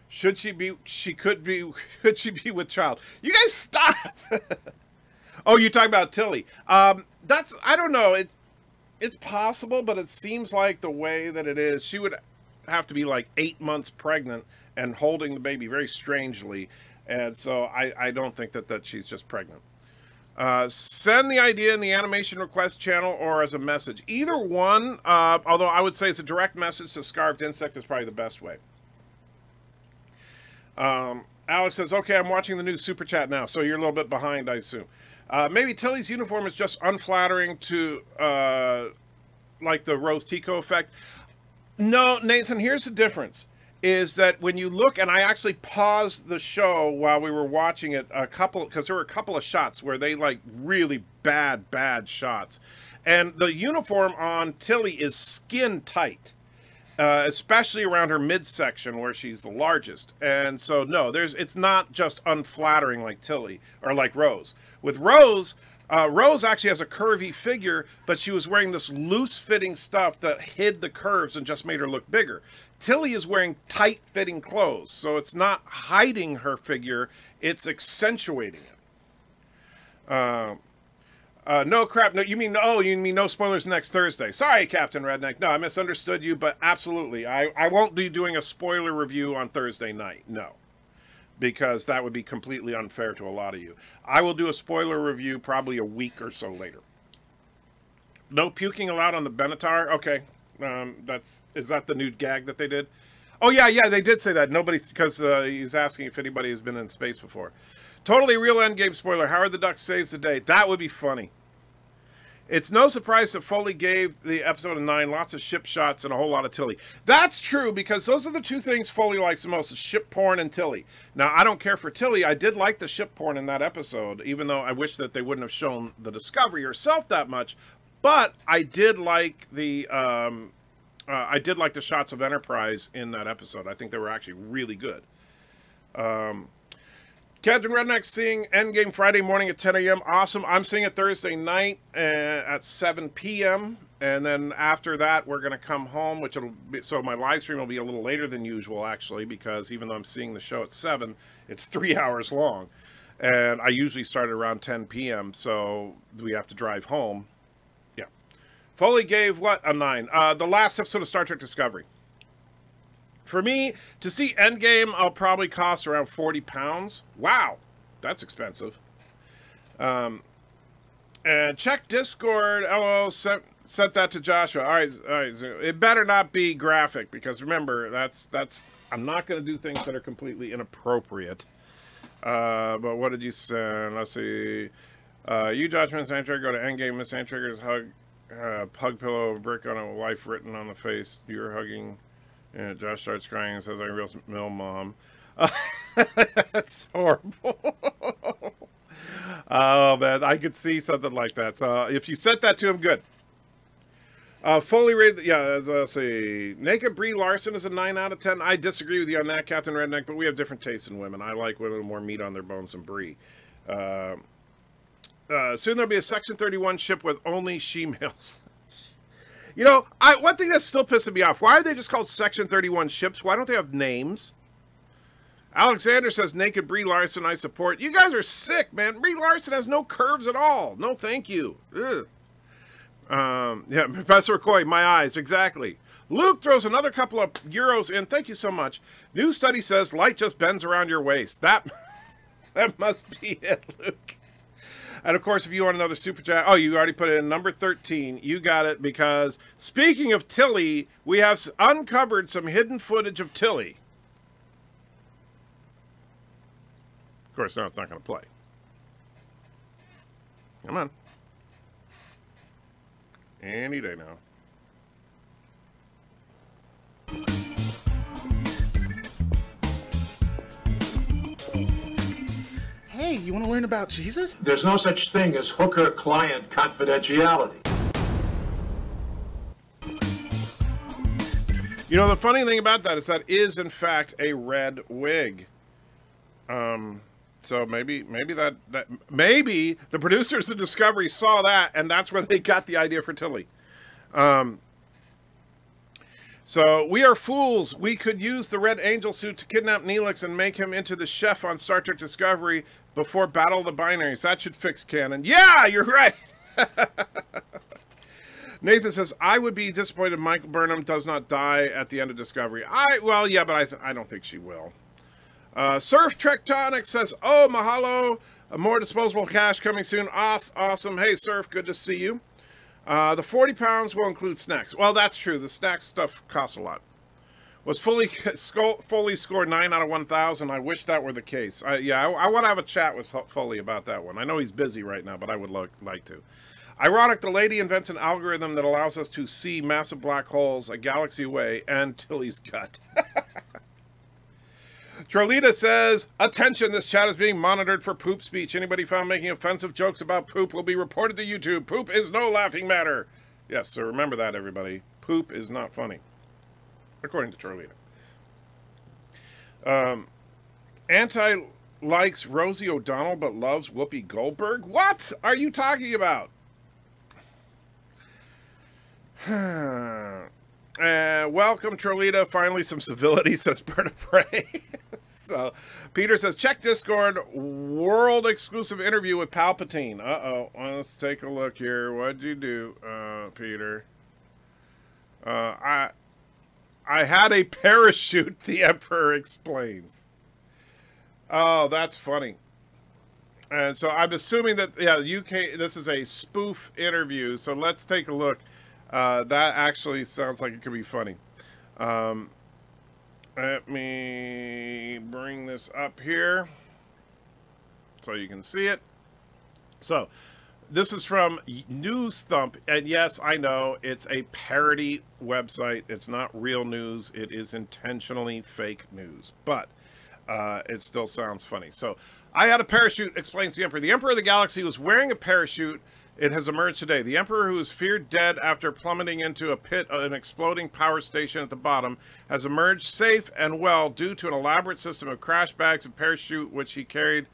Should she be? Could she be with child? You guys stop. Oh, you're talking about Tilly. I don't know. It's possible, but it seems like the way that it is, she would have to be like 8 months pregnant and holding the baby very strangely. And so I don't think that she's just pregnant. Send the idea in the animation request channel or as a message. Either one, although I would say it's a direct message to Scarved Insect is probably the best way. Alex says, okay, I'm watching the new super chat now, so you're a little bit behind, I assume. Maybe Tilly's uniform is just unflattering to, like the Rose Tico effect. No, Nathan, here's the difference. Is that when you look, and I actually paused the show while we were watching it because there were a couple of shots where they like really bad shots. And the uniform on Tilly is skin tight. Especially around her midsection where she's the largest. And so, no, it's not just unflattering like Tilly or like Rose. With Rose, Rose actually has a curvy figure, but she was wearing this loose-fitting stuff that hid the curves and just made her look bigger. Tilly is wearing tight-fitting clothes, so it's not hiding her figure, it's accentuating it. No crap. No, you mean no spoilers next Thursday. Sorry, Captain Rednek. No, I misunderstood you, but absolutely. I won't be doing a spoiler review on Thursday night. No. Because that would be completely unfair to a lot of you. I will do a spoiler review probably a week or so later. No puking allowed on the Benatar? Okay. Is that the new gag that they did? Oh, yeah, they did say that. Nobody, because he was asking if anybody has been in space before. Totally real endgame spoiler. Howard the Duck saves the day. That would be funny. It's no surprise that Foley gave the episode of 9 lots of ship shots and a whole lot of Tilly. That's true, because those are the two things Foley likes the most, is ship porn and Tilly. Now, I don't care for Tilly. I did like the ship porn in that episode, even though I wish that they wouldn't have shown the Discovery herself that much. But I did like the shots of Enterprise in that episode. I think they were actually really good. Captain Rednek seeing Endgame Friday morning at 10 a.m. Awesome. I'm seeing it Thursday night at 7 p.m. And then after that, we're going to come home, which it'll be, so my live stream will be a little later than usual, actually, because even though I'm seeing the show at 7, it's 3 hours long. And I usually start around 10 p.m., so we have to drive home. Yeah. Foley gave, what, a 9? The last episode of Star Trek Discovery. For me, to see Endgame, I'll probably cost around £40. Wow, that's expensive. And check Discord. LOL, sent that to Joshua. All right. It better not be graphic, because remember, that's. I'm not going to do things that are completely inappropriate. But what did you send? Let's see. You, Josh, Miss Antrigger, go to Endgame. Miss Antrigger's hug pillow, brick on a wife written on the face. You're hugging. And Josh starts crying and says, I'm a real mill mom. That's horrible. Oh, man. I could see something like that. So if you sent that to him, good. Foley rated, yeah, let's see. Naked Brie Larson is a 9 out of 10. I disagree with you on that, Captain Rednek, but we have different tastes in women. I like women with more meat on their bones than Brie. Soon there'll be a Section 31 ship with only she-males. You know, one thing that's still pissing me off, why are they just called Section 31 ships? Why don't they have names? Alexander says, Naked Brie Larson, I support. You guys are sick, man. Brie Larson has no curves at all. No, thank you. Ugh. Yeah, Professor McCoy, my eyes, exactly. Luke throws another couple of euros in. Thank you so much. New study says light just bends around your waist. That must be it, Luke. And, of course, if you want another super chat, oh, you already put it in number 13. You got it, because speaking of Tilly, we have uncovered some hidden footage of Tilly. Of course, now it's not going to play. Come on. Any day now. Hey, you want to learn about Jesus? There's no such thing as hooker-client confidentiality. You know, the funny thing about that is that is, in fact, a red wig. So maybe maybe the producers of Discovery saw that, and that's where they got the idea for Tilly. So we are fools. We could use the Red Angel suit to kidnap Neelix and make him into the chef on Star Trek Discovery before Battle of the Binaries. That should fix canon. Yeah, you're right. Nathan says, I would be disappointed if Michael Burnham does not die at the end of Discovery. Well, yeah, but I don't think she will. Surf Trektonic says, oh, mahalo. More disposable cash coming soon. Awesome. Hey, Surf, good to see you. The 40 pounds will include snacks. Well, that's true. The snack stuff costs a lot. Was Foley scored 9 out of 1,000? I wish that were the case. I want to have a chat with Foley about that one. I know he's busy right now, but I would like to. Ironic, the lady invents an algorithm that allows us to see massive black holes a galaxy away and Tilly's gut. Trolita says, attention, this chat is being monitored for poop speech. Anybody found making offensive jokes about poop will be reported to YouTube. Poop is no laughing matter. Yes, so remember that, everybody. Poop is not funny. According to Trolita. Anti likes Rosie O'Donnell but loves Whoopi Goldberg? What are you talking about? Welcome, Trolita. Finally, some civility, says BIRDOPREY. So, Peter says, check Discord. World exclusive interview with Palpatine. Uh-oh. Let's take a look here. What'd you do, Peter? I had a parachute, the Emperor explains. Oh, that's funny. And so I'm assuming that, yeah, UK, this is a spoof interview. So let's take a look. That actually sounds like it could be funny. Let me bring this up here so you can see it. So, This is from News Thump, and yes, I know it's a parody website. It's not real news. It is intentionally fake news, but it still sounds funny. So, I had a parachute, explains the Emperor. The Emperor of the Galaxy was wearing a parachute. It has emerged today. The Emperor, who was feared dead after plummeting into a pit of an exploding power station at the bottom, has emerged safe and well due to an elaborate system of crash bags and parachute, which he carried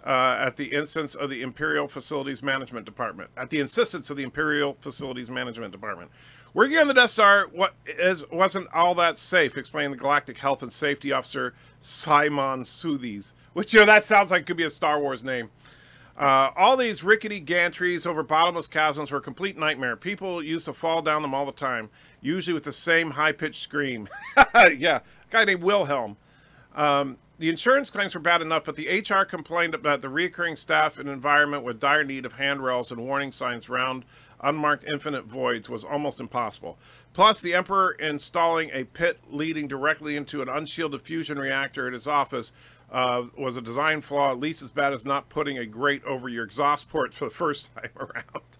at the instance of the Imperial Facilities Management Department. At the insistence of the Imperial Facilities Management Department. Working on the Death Star wasn't all that safe, explained the Galactic Health and Safety Officer Simon Southes, which, you know, that sounds like it could be a Star Wars name. All these rickety gantries over bottomless chasms were a complete nightmare. People used to fall down them all the time, usually with the same high-pitched scream. Yeah, a guy named Wilhelm. The insurance claims were bad enough, but the HR complained about the recurring staff and environment with dire need of handrails and warning signs round unmarked infinite voids was almost impossible. Plus, the Emperor installing a pit leading directly into an unshielded fusion reactor at his office was a design flaw at least as bad as not putting a grate over your exhaust port for the first time around.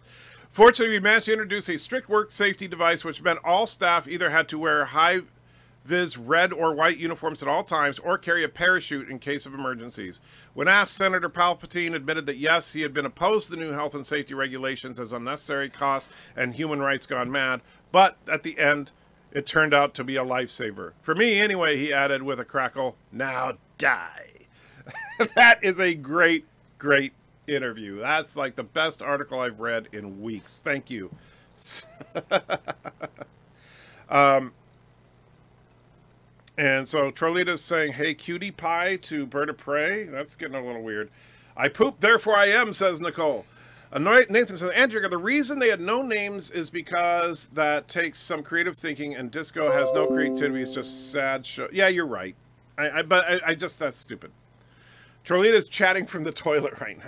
Fortunately, we managed to introduce a strict work safety device, which meant all staff either had to wear high-vis red or white uniforms at all times or carry a parachute in case of emergencies. When asked, Senator Palpatine admitted that yes, he had been opposed to the new health and safety regulations as unnecessary costs and human rights gone mad, but at the end, it turned out to be a lifesaver. For me, anyway, he added with a crackle, now die. That is a great, great interview. That's like the best article I've read in weeks. Thank you. And so Trolita's saying, hey, cutie pie to BIRDOPREY. That's getting a little weird. I pooped, therefore I am, says Nicole. Nathan says, Andrew, the reason they had no names is because that takes some creative thinking and Disco has no creativity. It's just sad show. Yeah, you're right. But I just, that's stupid. Trolita's chatting from the toilet right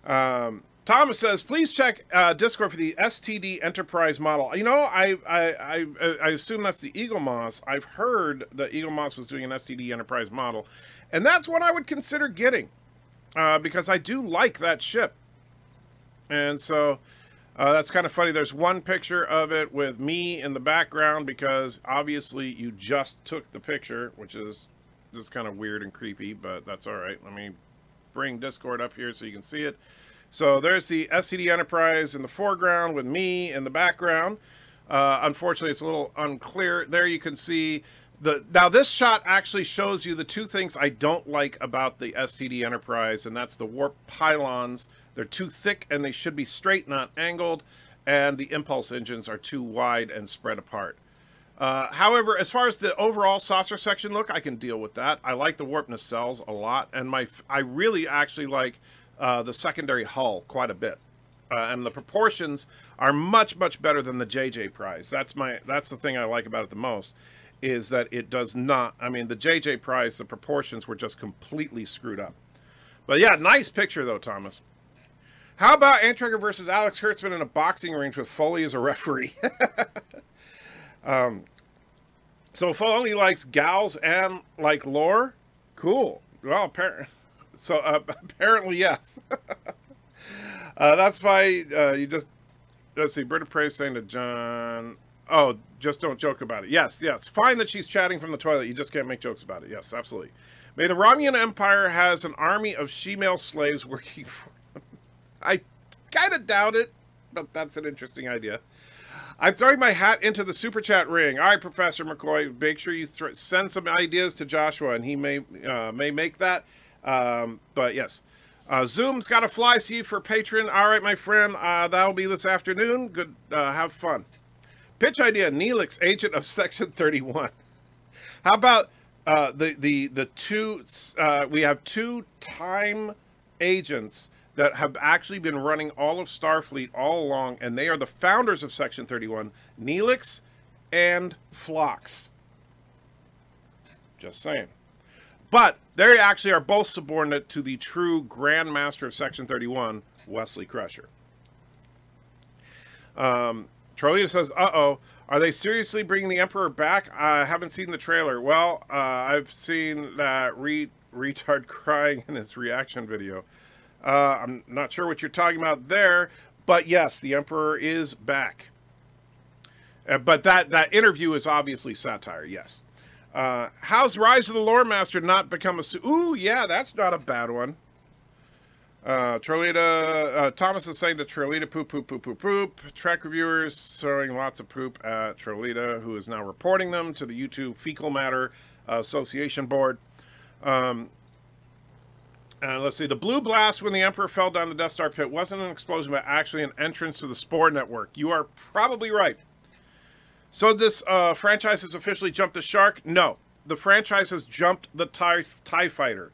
now. Thomas says, please check Discord for the STD Enterprise model. You know, I assume that's the Eagle Moss. I've heard that Eagle Moss was doing an STD Enterprise model. And that's what I would consider getting. Because I do like that ship. And so that's kind of funny. There's one picture of it with me in the background because obviously you just took the picture, which is just kind of weird and creepy, but that's all right. Let me bring Discord up here so you can see it. So there's the STD Enterprise in the foreground with me in the background. Unfortunately, it's a little unclear. There you can see now this shot actually shows you the two things I don't like about the STD Enterprise, and that's the warp pylons. They're too thick and they should be straight, not angled, and the impulse engines are too wide and spread apart. However, as far as the overall saucer section look, I can deal with that. I like the warp nacelles a lot, and I really actually like the secondary hull quite a bit. And the proportions are much, much better than the JJ Prize. That's the thing I like about it the most. Is that it does not, I mean, the JJ Prize, the proportions were just completely screwed up. But yeah, nice picture though, Thomas. How about Antrekker versus Alex Kurtzman in a boxing ring with Foley as a referee? So Foley likes gals and like lore? Cool. Well, apparently yes. That's why you just, let's see, BIRDOPREY saying to John... Oh, just don't joke about it. Yes, yes. Fine that she's chatting from the toilet. You just can't make jokes about it. Yes, absolutely. May the Romulan Empire has an army of she-male slaves working for them. I kind of doubt it, but that's an interesting idea. I'm throwing my hat into the super chat ring. All right, Professor McCoy, make sure you send some ideas to Joshua, and he may make that. But yes. Zoom's got to fly. See you for patron. All right, my friend. That'll be this afternoon. Good. Have fun. Pitch idea, Neelix, agent of Section 31. How about the two, we have two time agents that have actually been running all of Starfleet all along, and they are the founders of Section 31, Neelix and Phlox. Just saying. But they actually are both subordinate to the true Grand Master of Section 31, Wesley Crusher. Trolita says, uh-oh, are they seriously bringing the Emperor back? I haven't seen the trailer. Well, I've seen that retard crying in his reaction video. I'm not sure what you're talking about there, but yes, the Emperor is back. But that interview is obviously satire, yes. How's Rise of the Lore Master not become a... Ooh, yeah, that's not a bad one. Trolita, Thomas is saying to Trolita, poop, poop, poop, poop, poop. Trek reviewers throwing lots of poop at Trolita, who is now reporting them to the YouTube Fecal Matter Association Board. Let's see. The blue blast when the Emperor fell down the Death Star pit wasn't an explosion, but actually an entrance to the Spore Network. You are probably right. So this franchise has officially jumped the shark? No. The franchise has jumped the TIE Fighter.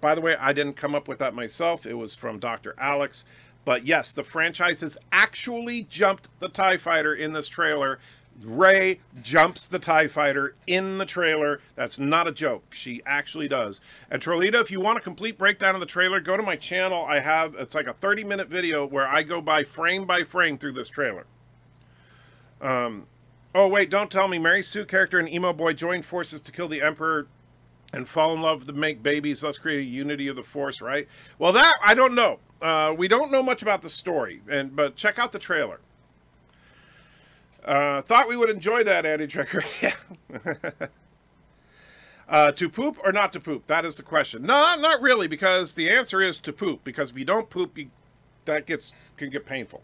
By the way, I didn't come up with that myself. It was from Dr. Alex. But yes, the franchise has actually jumped the TIE Fighter in this trailer. Rey jumps the TIE Fighter in the trailer. That's not a joke. She actually does. And Trolita, if you want a complete breakdown of the trailer, go to my channel. I have, it's like a 30-minute video where I go by frame through this trailer. Oh, wait, don't tell me. Mary Sue character and Emo Boy joined forces to kill the Emperor and fall in love to make babies, thus create a unity of the Force, right? Well, that, I don't know. We don't know much about the story, but check out the trailer. Thought we would enjoy that, Andy Trekker. To poop or not to poop? That is the question. No, not really, because the answer is to poop. Because if you don't poop, that can get painful.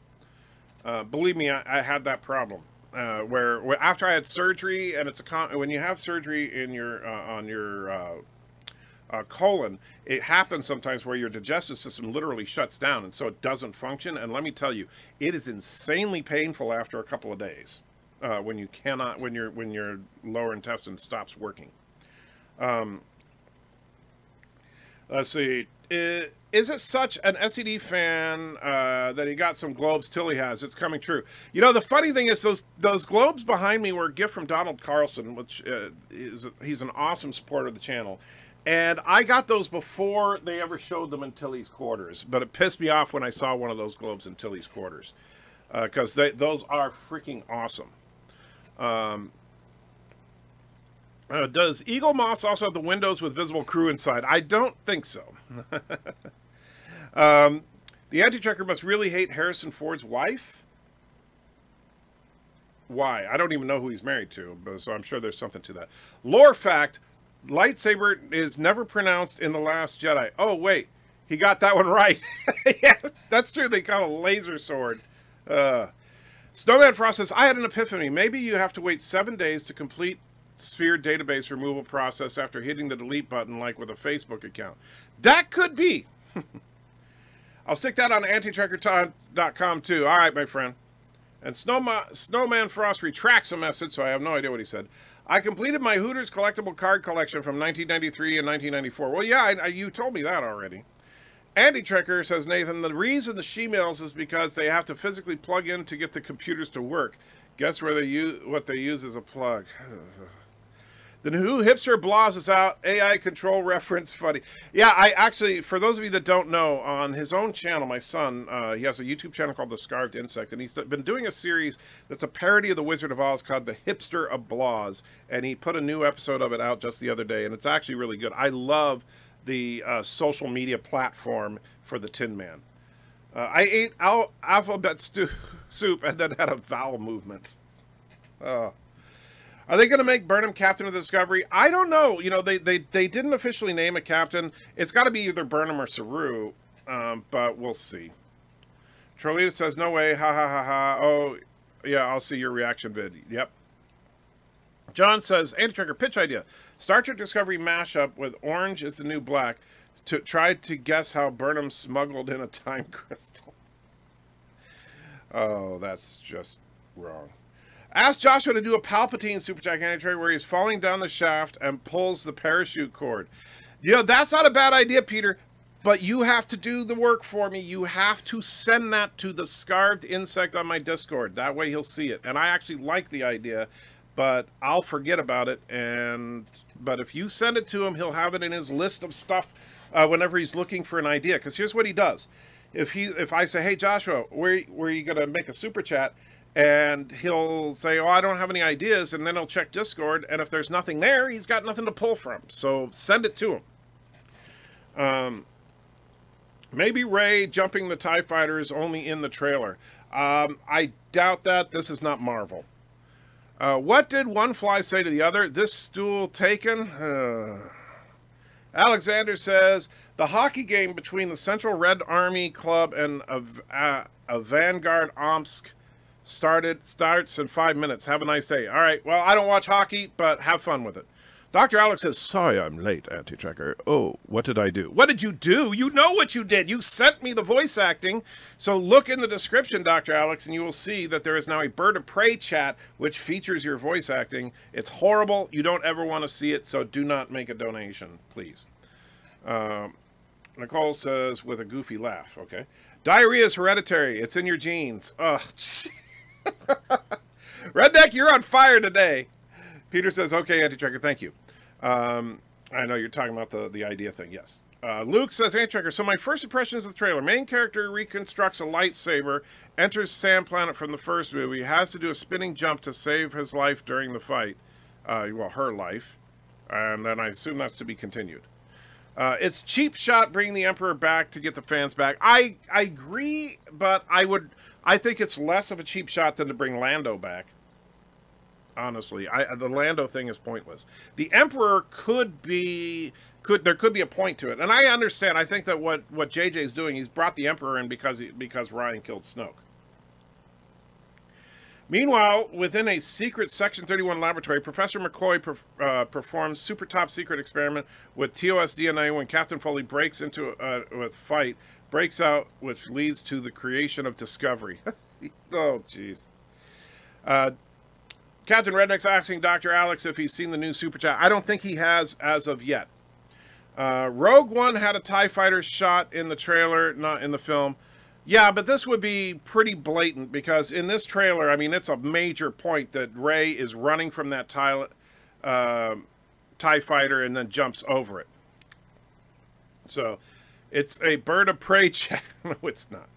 Believe me, I had that problem. Where after I had surgery, and when you have surgery in your on your colon, it happens sometimes where your digestive system literally shuts down, and so it doesn't function. And let me tell you, it is insanely painful after a couple of days when your lower intestine stops working. Let's see. Is it such an SED fan that he got some globes till he has? It's coming true. You know, the funny thing is those globes behind me were a gift from Donald Carlson, which he's an awesome supporter of the channel. And I got those before they ever showed them in Tilly's quarters. But it pissed me off when I saw one of those globes in Tilly's quarters. Because those are freaking awesome. Does Eagle Moss also have the windows with visible crew inside? I don't think so. The anti-trekker must really hate Harrison Ford's wife? Why? I don't even know who he's married to, so I'm sure there's something to that. Lore fact, lightsaber is never pronounced in The Last Jedi. Oh, wait. He got that one right. Yeah, that's true. They call it a laser sword. Snowman Frost says, I had an epiphany. Maybe you have to wait 7 days to complete Sphere database removal process after hitting the delete button like with a Facebook account. That could be. I'll stick that on antitrekker.com too. All right, my friend. And Snowman Frost retracts a message, so I have no idea what he said. I completed my Hooters collectible card collection from 1993 and 1994. Well, yeah, you told me that already. Andy Trekker says, Nathan, the reason the she-mails is because they have to physically plug in to get the computers to work. Guess where what they use as a plug. The new Hipster Blahs is out. AI control reference funny. Yeah, I actually, for those of you that don't know, on his own channel, my son, he has a YouTube channel called The Scarved Insect, and he's been doing a series that's a parody of The Wizard of Oz called The Hipster of Blahs, and he put a new episode of it out just the other day, and it's actually really good. I love the social media platform for the Tin Man. I ate alphabet soup and then had a vowel movement. Are they going to make Burnham captain of the Discovery? I don't know. You know, they didn't officially name a captain. It's got to be either Burnham or Saru, but we'll see. Trolita says, no way, ha ha ha ha. Oh, yeah, I'll see your reaction vid. Yep. John says, Anti-Trekker pitch idea. Star Trek Discovery mashup with orange is the new black. To try to guess how Burnham smuggled in a time crystal. Oh, that's just wrong. Ask Joshua to do a Palpatine Super Jack Anti-Trekker where he's falling down the shaft and pulls the parachute cord. You know, that's not a bad idea, Peter, but you have to do the work for me. You have to send that to the Scarved Insect on my Discord. That way he'll see it. And I actually like the idea, but I'll forget about it. But if you send it to him, he'll have it in his list of stuff whenever he's looking for an idea. Because here's what he does. If I say, hey, Joshua, where are you going to make a super chat? And he'll say, oh, I don't have any ideas. And then he'll check Discord. And if there's nothing there, he's got nothing to pull from. So send it to him. Maybe Rey jumping the TIE fighter is only in the trailer. I doubt that. This is not Marvel. What did one fly say to the other? This stool taken? Alexander says, the hockey game between the Central Red Army Club and a Vanguard Omsk starts in 5 minutes. Have a nice day. All right, well, I don't watch hockey, but have fun with it. Dr. Alex says, sorry I'm late, Anti-Tracker. Oh, what did I do? What did you do? You know what you did. You sent me the voice acting. So look in the description, Dr. Alex, and you will see that there is now a Bird of Prey chat, which features your voice acting. It's horrible. You don't ever want to see it, so do not make a donation, please. Nicole says, with a goofy laugh, okay. Diarrhea is hereditary. It's in your genes. Ugh. Redneck, you're on fire today. Peter says, okay, Anti-Tracker, thank you. I know you're talking about the idea thing, yes. Luke says, Anti-Tracker, so my first impressions of the trailer. Main character reconstructs a lightsaber, enters Sand Planet from the first movie, has to do a spinning jump to save his life during the fight. Well, her life. And then I assume that's to be continued. It's cheap shot bringing the Emperor back to get the fans back. I agree, but I think it's less of a cheap shot than to bring Lando back. Honestly, the Lando thing is pointless. The Emperor there could be a point to it, and I understand. I think that what JJ is doing, he's brought the Emperor in because Ryan killed Snoke. Meanwhile, within a secret Section 31 laboratory, Professor McCoy performs super top secret experiment with TOS DNA when Captain Foley breaks into with fight breaks out, which leads to the creation of Discovery. Oh, jeez. Captain Rednek's asking Dr. Alex if he's seen the new Super Chat. I don't think he has as of yet. Rogue One had a TIE fighter shot in the trailer, not in the film. Yeah, but this would be pretty blatant because in this trailer, I mean, it's a major point that Rey is running from that TIE fighter and then jumps over it. So it's a Bird of Prey chat. No, it's not.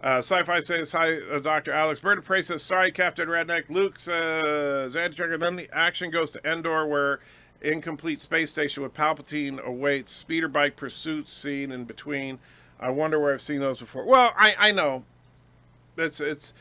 Sci-Fi says, hi, Dr. Alex. Bird of Prey says, sorry, Captain Rednek. Luke says, Anti-Tracker. Then the action goes to Endor, where incomplete space station with Palpatine awaits. Speeder bike pursuit scene in between. I wonder where I've seen those before. Well, I know. But the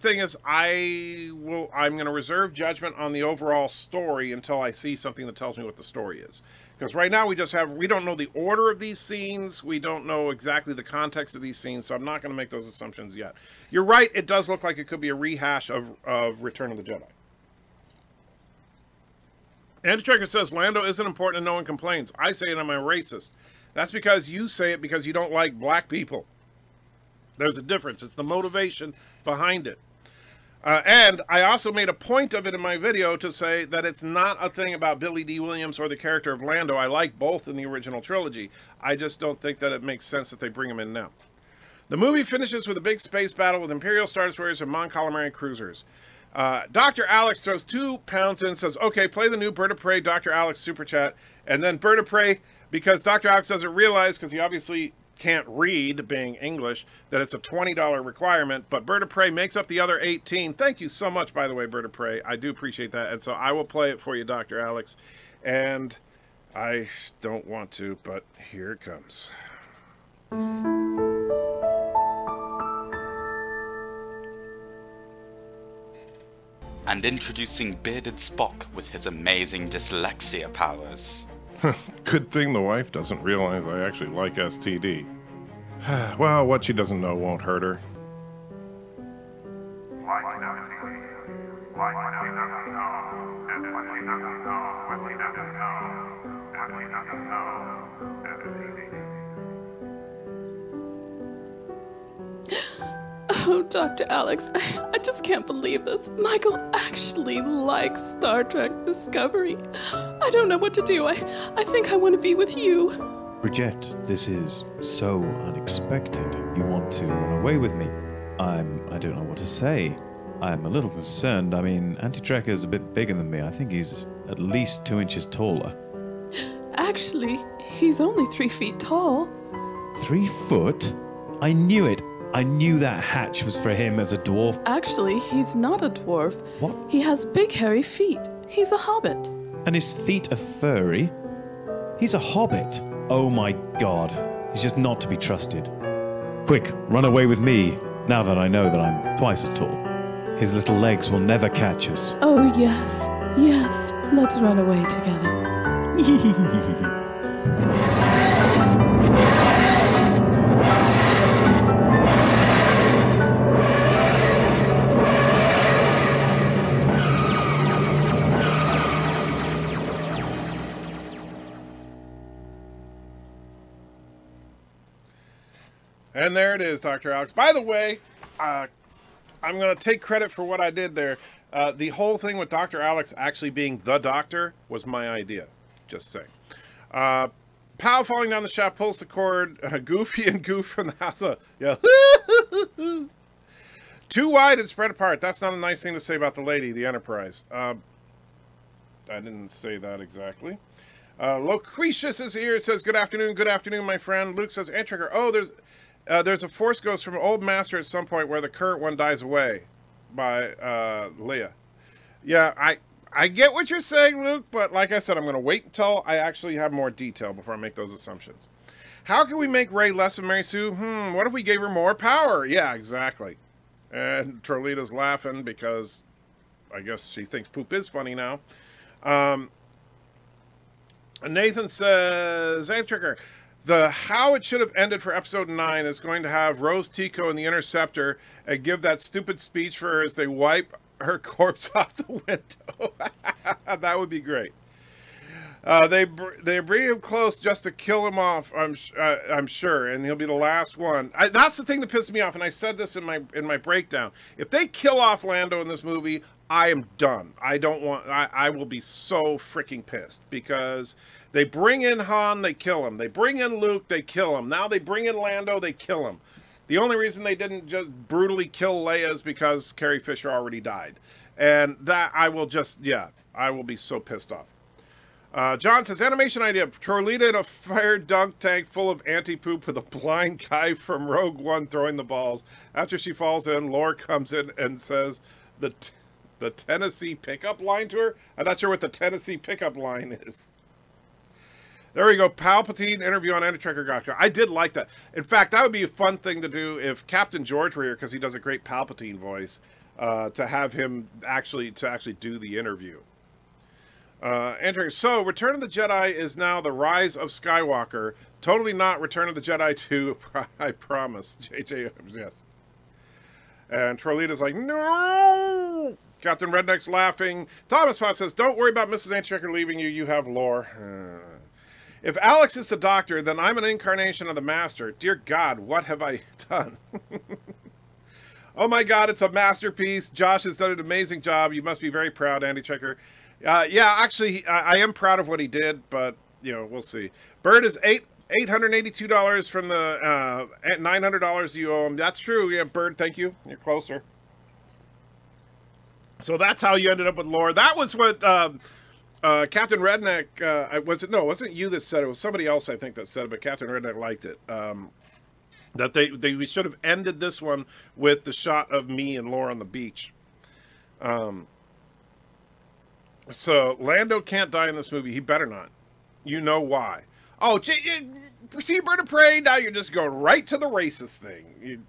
thing is, I'm going to reserve judgment on the overall story until I see something that tells me what the story is. Because right now we don't know the order of these scenes. We don't know exactly the context of these scenes, so I'm not going to make those assumptions yet. You're right, it does look like it could be a rehash of Return of the Jedi. Anti-Tracker says, Lando isn't important and no one complains. I say it, I'm a racist. That's because you say it because you don't like black people. There's a difference. It's the motivation behind it. And I also made a point of it in my video to say that it's not a thing about Billy D. Williams or the character of Lando. I like both in the original trilogy. I just don't think that it makes sense that they bring him in now. The movie finishes with a big space battle with Imperial Star Destroyers and Mon Calamari cruisers. Dr. Alex throws £2 in and says, okay, play the new Bird of Prey Dr. Alex Super Chat. And then Bird of Prey, because Dr. Alex doesn't realize, because he obviously can't read, being English, that it's a $20 requirement, but Bird of Prey makes up the other 18. Thank you so much, by the way, Bird of Prey. I do appreciate that, and so I will play it for you, Dr. Alex. And I don't want to, but here it comes. And introducing Bearded Spock with his amazing dyslexia powers. Good thing the wife doesn't realize I actually like STD. Well, what she doesn't know won't hurt her. Oh, Dr. Alex, I just can't believe this. Michael actually likes Star Trek Discovery. I don't know what to do. I think I want to be with you. Bridget, this is so unexpected. You want to run away with me. I don't know what to say. I'm a little concerned. I mean, Anti-Tracker is a bit bigger than me. I think he's at least 2 inches taller. Actually, he's only 3 feet tall. 3 foot? I knew it. I knew that hatch was for him as a dwarf. Actually, he's not a dwarf. What? He has big hairy feet. He's a hobbit. And his feet are furry? He's a hobbit. Oh my god. He's just not to be trusted. Quick, run away with me, now that I know that I'm twice as tall. His little legs will never catch us. Oh, yes. Yes. Let's run away together. And there it is, Dr. Alex. By the way, I'm going to take credit for what I did there. The whole thing with Dr. Alex actually being the doctor was my idea. Just saying. Pow falling down the shaft pulls the cord. Goofy and Goof from the house. Yeah. Too wide and spread apart. That's not a nice thing to say about the lady, the Enterprise. I didn't say that exactly. Loquacious is here. It says, good afternoon, my friend. Luke says, Antricker, oh, there's a Force Ghost from Old Master at some point where the current one dies away by Leia. Yeah, I get what you're saying, Luke, but like I said, I'm going to wait until I actually have more detail before I make those assumptions. How can we make Rey less of Mary Sue? What if we gave her more power? Yeah, exactly. And Trolita's laughing because I guess she thinks poop is funny now. Nathan says, Antricker, how it should have ended for episode 9 is going to have Rose Tico and the Interceptor and give that stupid speech for her as they wipe her corpse off the window. That would be great. They bring him close just to kill him off, I'm sure, and he'll be the last one. That's the thing that pissed me off, and I said this in my breakdown. If they kill off Lando in this movie, I am done. I will be so freaking pissed, because they bring in Han, they kill him. They bring in Luke, they kill him. Now they bring in Lando, they kill him. The only reason they didn't just brutally kill Leia is because Carrie Fisher already died. And that, I will be so pissed off. John says, animation idea, Trolita in a fire dunk tank full of anti-poop with a blind guy from Rogue One throwing the balls. After she falls in, Lore comes in and says the Tennessee pickup line to her. I'm not sure what the Tennessee pickup line is. There we go. Palpatine interview on Antitracker Gotcha. I did like that. In fact, that would be a fun thing to do if Captain George were here, because he does a great Palpatine voice, to have him actually do the interview. So, Return of the Jedi is now the Rise of Skywalker. Totally not Return of the Jedi 2, I promise. JJ, yes. And Trolita's like, no! Captain Redneck's laughing. Thomas Potts says, don't worry about Mrs. Antitracker leaving you. You have lore. If Alex is the Doctor, then I'm an incarnation of the Master. Dear God, what have I done? Oh my God, it's a masterpiece. Josh has done an amazing job. You must be very proud, Andy Checker. Yeah, actually, I am proud of what he did, but, you know, we'll see. Bird is $882 from the $900 you owe him. That's true. Yeah, Bird, thank you. You're closer. So that's how you ended up with lore. That was what Captain Rednek, was it? No, it wasn't you that said it. It was somebody else, I think, that said it, but Captain Rednek liked it. That we should have ended this one with the shot of me and Lore on the beach. So Lando can't die in this movie. He better not. You know why? Oh, see Bird of Prey. Now you're just going right to the racist thing.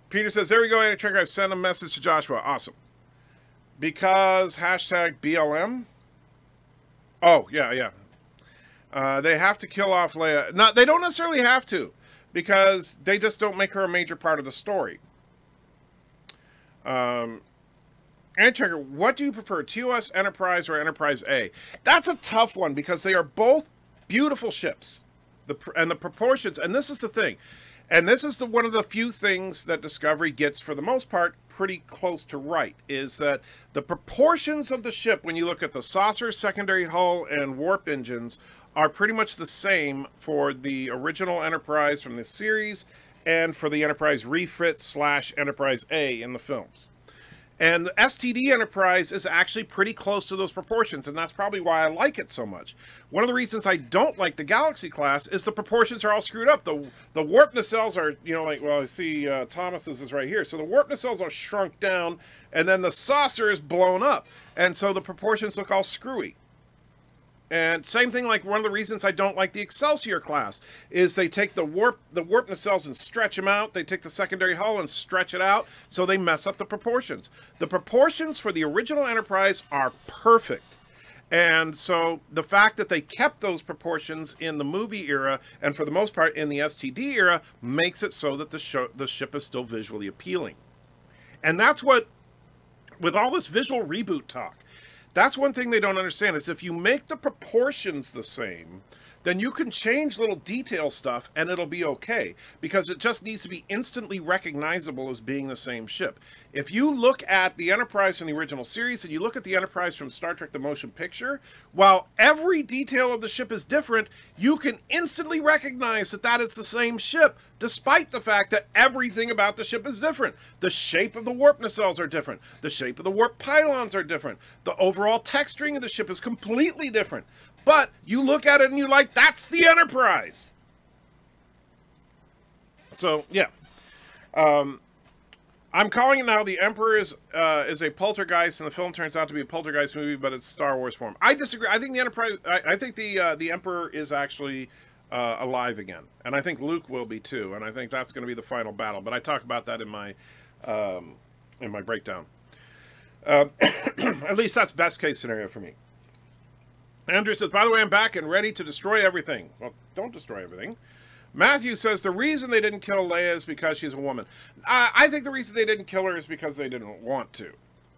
Peter says, there we go, Andy Trigger. I've sent a message to Joshua. Awesome. Because hashtag BLM. Oh, yeah. They have to kill off Leia. No, they don't necessarily have to, because they just don't make her a major part of the story. Antrigger, what do you prefer, TOS, Enterprise, or Enterprise A? That's a tough one, because they are both beautiful ships. And the proportions, and this is the thing, and this is one of the few things that Discovery gets, for the most part, pretty close to right, is that the proportions of the ship, when you look at the saucer, secondary hull, and warp engines, are pretty much the same for the original Enterprise from the series, and for the Enterprise refit / Enterprise A in the films. And the STD Enterprise is actually pretty close to those proportions, and that's probably why I like it so much. One of the reasons I don't like the Galaxy class is the proportions are all screwed up. The warp nacelles are, you know, like, well, I see Thomas's is right here. So the warp nacelles are shrunk down, and then the saucer is blown up. And so the proportions look all screwy. And same thing, like one of the reasons I don't like the Excelsior class is they take the warp nacelles and stretch them out. They take the secondary hull and stretch it out, so they mess up the proportions. The proportions for the original Enterprise are perfect. And so the fact that they kept those proportions in the movie era, and for the most part in the STD era, makes it so that the ship is still visually appealing. And that's what, with all this visual reboot talk, that's one thing they don't understand, is if you make the proportions the same, then you can change little detail stuff and it'll be okay, because it just needs to be instantly recognizable as being the same ship. If you look at the Enterprise from the original series and you look at the Enterprise from Star Trek the Motion Picture, while every detail of the ship is different, you can instantly recognize that that is the same ship, despite the fact that everything about the ship is different. The shape of the warp nacelles are different. The shape of the warp pylons are different. The overall texturing of the ship is completely different. But you look at it and you're like, that's the Enterprise. So, yeah. I'm calling it now The Emperor is a poltergeist, and the film turns out to be a poltergeist movie, but it's Star Wars form. I disagree. I think the Enterprise, I think the Emperor is actually alive again. And I think Luke will be too. And I think that's going to be the final battle. But I talk about that in my breakdown. At least that's best case scenario for me. Andrew says, by the way, I'm back and ready to destroy everything. Well, don't destroy everything. Matthew says, the reason they didn't kill Leia is because she's a woman. I think the reason they didn't kill her is because they didn't want to.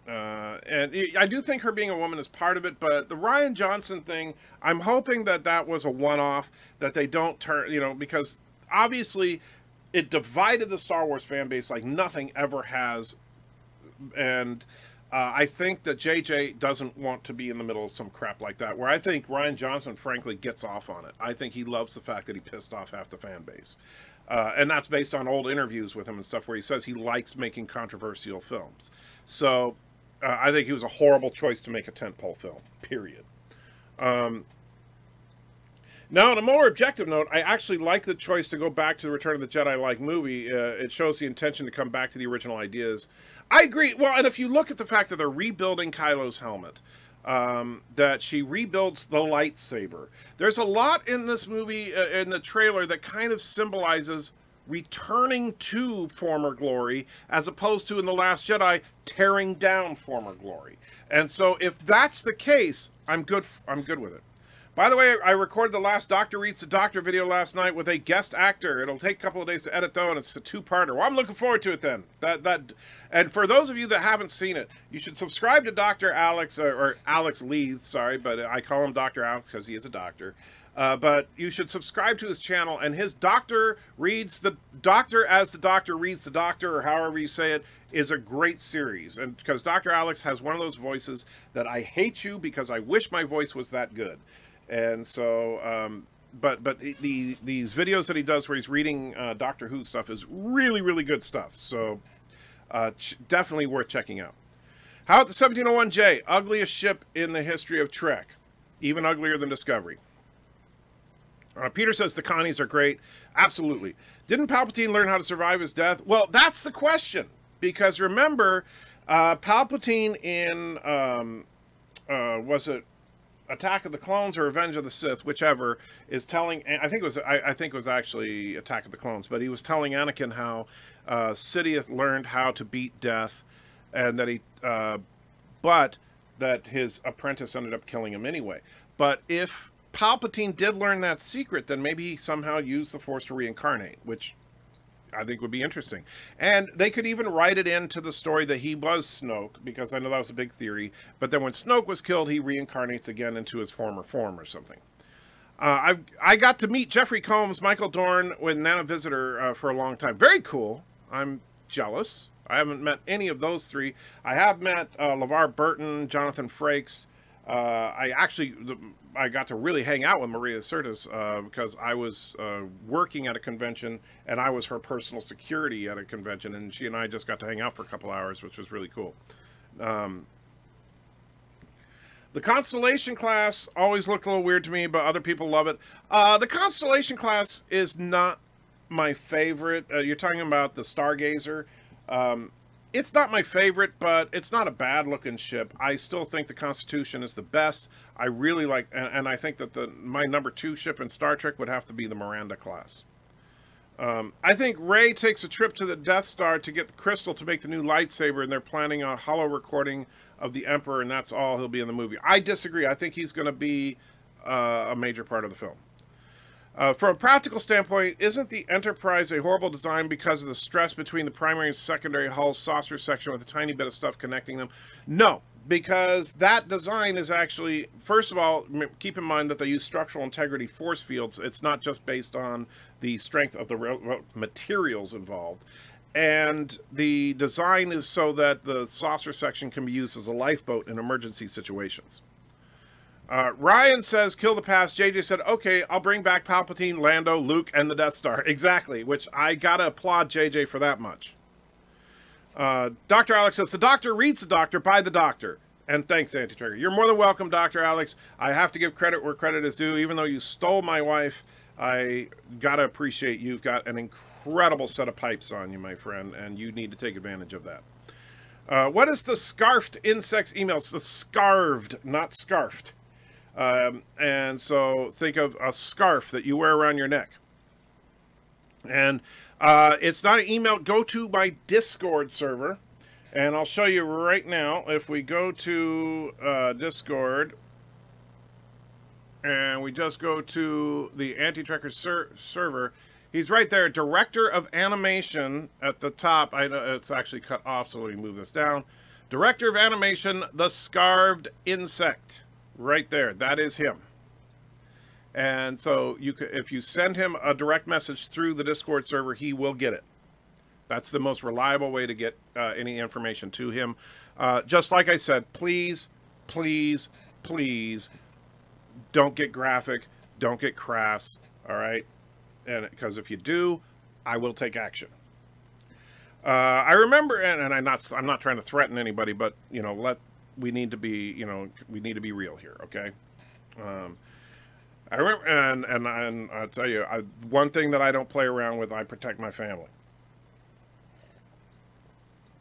And I do think her being a woman is part of it, but the Rian Johnson thing, I'm hoping that that was a one-off, that they don't turn, you know, because obviously it divided the Star Wars fan base like nothing ever has. And I think that JJ doesn't want to be in the middle of some crap like that, where I think Rian Johnson, frankly, gets off on it. I think he loves the fact that he pissed off half the fan base. And that's based on old interviews with him and stuff where he says he likes making controversial films. So I think he was a horrible choice to make a tentpole film, period. Now, on a more objective note, I actually like the choice to go back to the Return of the Jedi-like movie. It shows the intention to come back to the original ideas. I agree. Well, and if you look at the fact that they're rebuilding Kylo's helmet, that she rebuilds the lightsaber. There's a lot in this movie, in the trailer, that kind of symbolizes returning to former glory, as opposed to in The Last Jedi, tearing down former glory. And so if that's the case, I'm good with it. By the way, I recorded the last Doctor Reads the Doctor video last night with a guest actor. It'll take a couple of days to edit, though, and it's a two-parter. Well, I'm looking forward to it then. And for those of you that haven't seen it, you should subscribe to Dr. Alex, or Alex Leith, sorry, but I call him Dr. Alex because he is a doctor. But you should subscribe to his channel, and his Doctor Reads the Doctor as the Doctor Reads the Doctor, or however you say it, is a great series. And because Dr. Alex has one of those voices that I hate you because I wish my voice was that good. And so, but these videos that he does where he's reading Doctor Who stuff is really, really good stuff. So definitely worth checking out. How about the 1701J? Ugliest ship in the history of Trek. Even uglier than Discovery. Peter says the Connies are great. Absolutely. Didn't Palpatine learn how to survive his death? Well, that's the question. Because remember, Palpatine in, was it Attack of the Clones or Revenge of the Sith, whichever, is telling, I think it was actually Attack of the Clones, but he was telling Anakin how Sidious learned how to beat death, and that but that his apprentice ended up killing him anyway. But if Palpatine did learn that secret, then maybe he somehow used the Force to reincarnate, which I think would be interesting. And they could even write it into the story that he was Snoke, because I know that was a big theory. But then when Snoke was killed, he reincarnates again into his former form or something. I got to meet Jeffrey Combs, Michael Dorn, with Nana Visitor for a long time. Very cool. I'm jealous. I haven't met any of those three. I have met LeVar Burton, Jonathan Frakes. I got to really hang out with Maria Sirtis because I was working at a convention and I was her personal security at a convention, and she and I just got to hang out for a couple hours, which was really cool. The Constellation class always looked a little weird to me, but other people love it. The Constellation class is not my favorite. You're talking about the Stargazer. It's not my favorite, but it's not a bad-looking ship. I still think the Constitution is the best. I really like, and I think that my number 2 ship in Star Trek would have to be the Miranda class. I think Rey takes a trip to the Death Star to get the crystal to make the new lightsaber, and they're planning a holo recording of the Emperor, and that's all he'll be in the movie. I disagree. I think he's going to be a major part of the film. From a practical standpoint, isn't the Enterprise a horrible design because of the stress between the primary and secondary hull saucer section with a tiny bit of stuff connecting them? No, because that design is actually, first of all, keep in mind that they use structural integrity force fields. It's not just based on the strength of the materials involved. And the design is so that the saucer section can be used as a lifeboat in emergency situations. Ryan says, kill the past. JJ said, okay, I'll bring back Palpatine, Lando, Luke, and the Death Star. Exactly, which I gotta applaud JJ for that much. Dr. Alex says, the doctor reads the doctor by the doctor. And thanks, Anti-Trigger. You're more than welcome, Dr. Alex. I have to give credit where credit is due. Even though you stole my wife, I gotta appreciate you've got an incredible set of pipes on you, my friend, and you need to take advantage of that. What is the scarfed insects email? It's the scarved, not scarfed. And so think of a scarf that you wear around your neck. And it's not an email. Go to my Discord server, and I'll show you right now. If we go to Discord, and we just go to the Anti-Trekker server, he's right there, Director of Animation at the top. I know it's actually cut off, so let me move this down. Director of Animation, the Scarved Insect. Right there, that is him. And so you could, if you send him a direct message through the Discord server, he will get it. That's the most reliable way to get any information to him. Just like I said, please, please, please don't get graphic, don't get crass, all right? And because if you do, I will take action. I remember, and I'm not trying to threaten anybody, but you know, we need to be, you know, we need to be real here, okay? I remember, and I'll tell you, one thing that I don't play around with, I protect my family.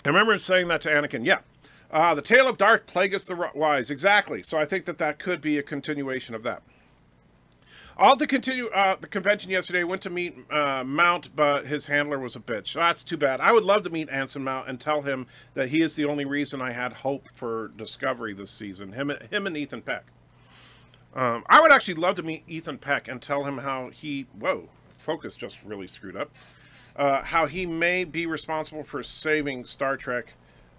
I remember saying that to Anakin, yeah. The Tale of Darth Plagueis the Wise, exactly. So I think that could be a continuation of that. All to continue the convention yesterday, went to meet Mount, but his handler was a bitch. That's too bad. I would love to meet Anson Mount and tell him that he is the only reason I had hope for Discovery this season. Him and Ethan Peck. I would actually love to meet Ethan Peck and tell him how he... Whoa, focus just really screwed up. How he may be responsible for saving Star Trek.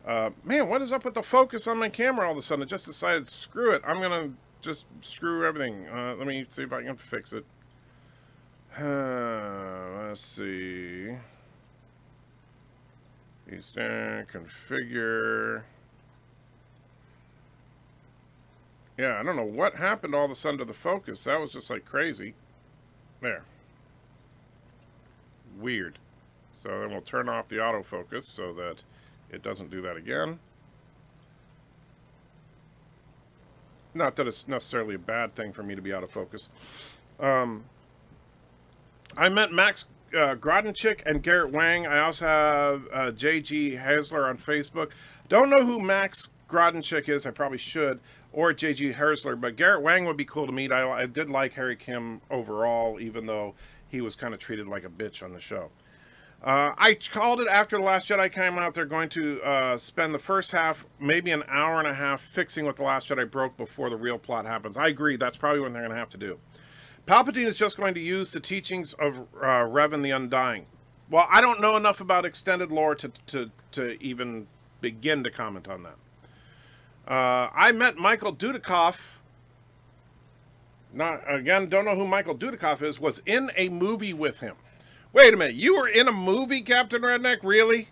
Man, what is up with the focus on my camera all of a sudden? I just decided, screw it. I'm going to just screw everything. Let me see if I can fix it. Let's see. Eastern configure. Yeah, I don't know what happened all of a sudden to the focus. That was just like crazy. There. Weird. So then we'll turn off the autofocus so that it doesn't do that again. Not that it's necessarily a bad thing for me to be out of focus. I met Max Grodenchik and Garrett Wang. I also have J.G. Hasler on Facebook. Don't know who Max Grodenchik is. I probably should. Or J.G. Hasler. But Garrett Wang would be cool to meet. I did like Harry Kim overall, even though he was kind of treated like a bitch on the show. I called it after The Last Jedi came out. They're going to spend the first half, maybe an hour and a half, fixing what The Last Jedi broke before the real plot happens. I agree. That's probably what they're going to have to do. Palpatine is just going to use the teachings of Revan the Undying. Well, I don't know enough about extended lore to even begin to comment on that. I met Michael Dudikoff. Again, don't know who Michael Dudikoff is. Was in a movie with him. Wait a minute, you were in a movie, Captain Rednek? Really?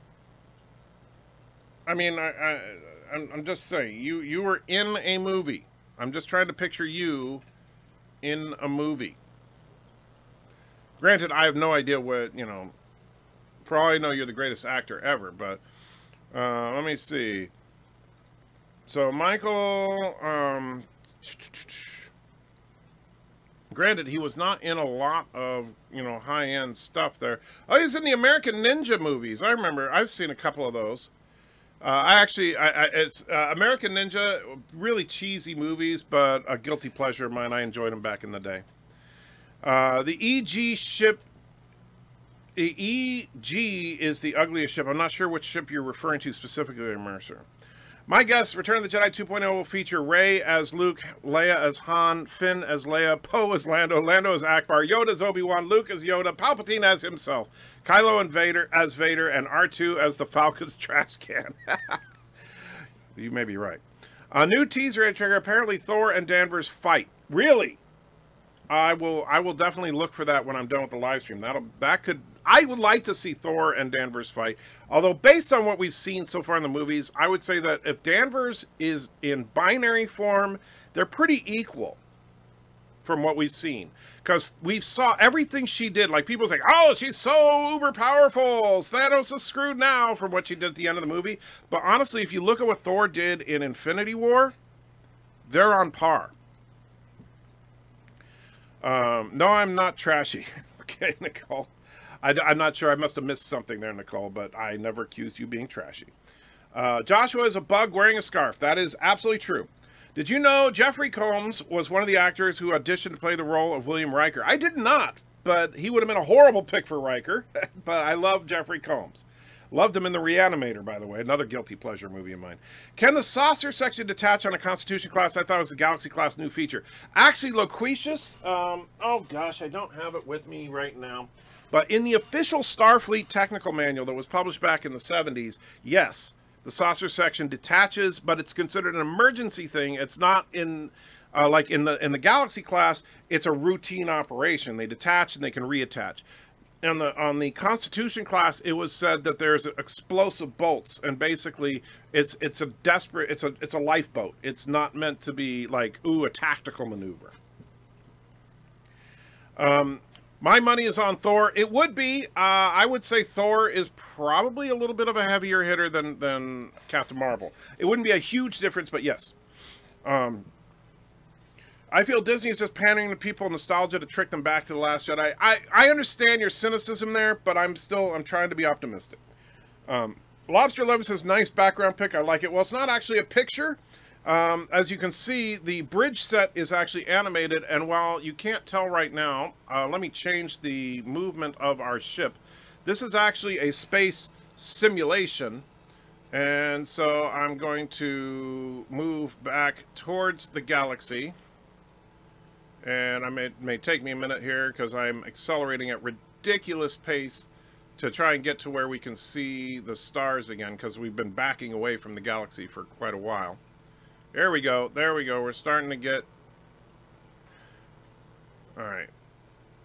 I mean, I'm just saying, you were in a movie. I'm just trying to picture you in a movie. Granted, I have no idea what, you know, for all I know, you're the greatest actor ever, but let me see. So, Michael, granted, he was not in a lot of, you know, high-end stuff there. Oh, he was in the American Ninja movies. I remember. I've seen a couple of those. It's American Ninja, really cheesy movies, but a guilty pleasure of mine. I enjoyed them back in the day. The EG ship, the EG is the ugliest ship. I'm not sure which ship you're referring to specifically there, Mercer. My guess, Return of the Jedi 2.0 will feature Rey as Luke, Leia as Han, Finn as Leia, Poe as Lando, Lando as Akbar, Yoda as Obi-Wan, Luke as Yoda, Palpatine as himself, Kylo and Vader as Vader, and R2 as the Falcon's trash can. You may be right. A new teaser trigger. Apparently, Thor and Danvers fight. Really? I will definitely look for that when I'm done with the live stream. I would like to see Thor and Danvers fight. Although, based on what we've seen so far in the movies, I would say that if Danvers is in binary form, they're pretty equal from what we've seen. Because we saw everything she did. Like, people say, oh, she's so uber powerful. Thanos is screwed now from what she did at the end of the movie. But honestly, if you look at what Thor did in Infinity War, they're on par. No, I'm not trashy. Okay, Nicole. I'm not sure. I must have missed something there, Nicole, but I never accused you of being trashy. Joshua is a bug wearing a scarf. That is absolutely true. Did you know Jeffrey Combs was one of the actors who auditioned to play the role of William Riker? I did not, but he would have been a horrible pick for Riker. But I love Jeffrey Combs. Loved him in The Reanimator, by the way. Another guilty pleasure movie of mine. Can the saucer section detach on a Constitution class? I thought it was a Galaxy class new feature. Actually, Loquacious, oh gosh, I don't have it with me right now. But in the official Starfleet technical manual that was published back in the 70s, yes, the saucer section detaches, but it's considered an emergency thing. It's not in, like in the Galaxy class, it's a routine operation. They detach and they can reattach. On the Constitution class, it was said that there's explosive bolts, and basically it's a lifeboat. It's not meant to be like, ooh, a tactical maneuver. My money is on Thor. It would be. I would say Thor is probably a little bit of a heavier hitter than Captain Marvel. It wouldn't be a huge difference, but yes. I feel Disney is just pandering to people nostalgia to trick them back to The Last Jedi. I understand your cynicism there, but I'm trying to be optimistic. Lobster Lover says, nice background pic. I like it. Well, it's not actually a picture. As you can see, the bridge set is actually animated, and while you can't tell right now, let me change the movement of our ship. This is actually a space simulation, and so I'm going to move back towards the galaxy. And it may take me a minute here because I'm accelerating at ridiculous pace to try and get to where we can see the stars again, because we've been backing away from the galaxy for quite a while. There we go. There we go. We're starting to get... Alright.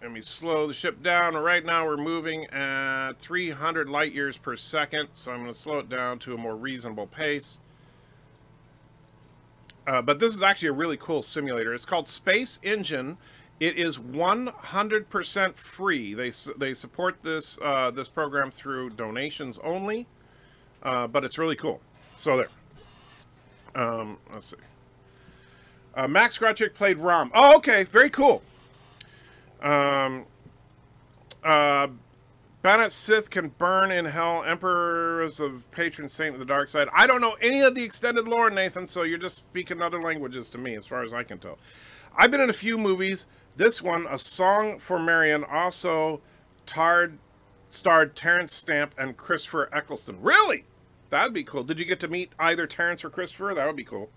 Let me slow the ship down. Right now we're moving at 300 light years per second, so I'm going to slow it down to a more reasonable pace. But this is actually a really cool simulator. It's called Space Engine. It is 100% free. They support this this program through donations only, but it's really cool. So there. Let's see. Max Grotchick played Rom. Oh, okay, very cool. Banat Sith can burn in hell. Emperors of patron saint of the dark side. I don't know any of the extended lore, Nathan, so you're just speaking other languages to me, as far as I can tell. I've been in a few movies. This one, A Song for Marion, also starred Terrence Stamp and Christopher Eccleston. Really? That'd be cool. Did you get to meet either Terrence or Christopher? That would be cool.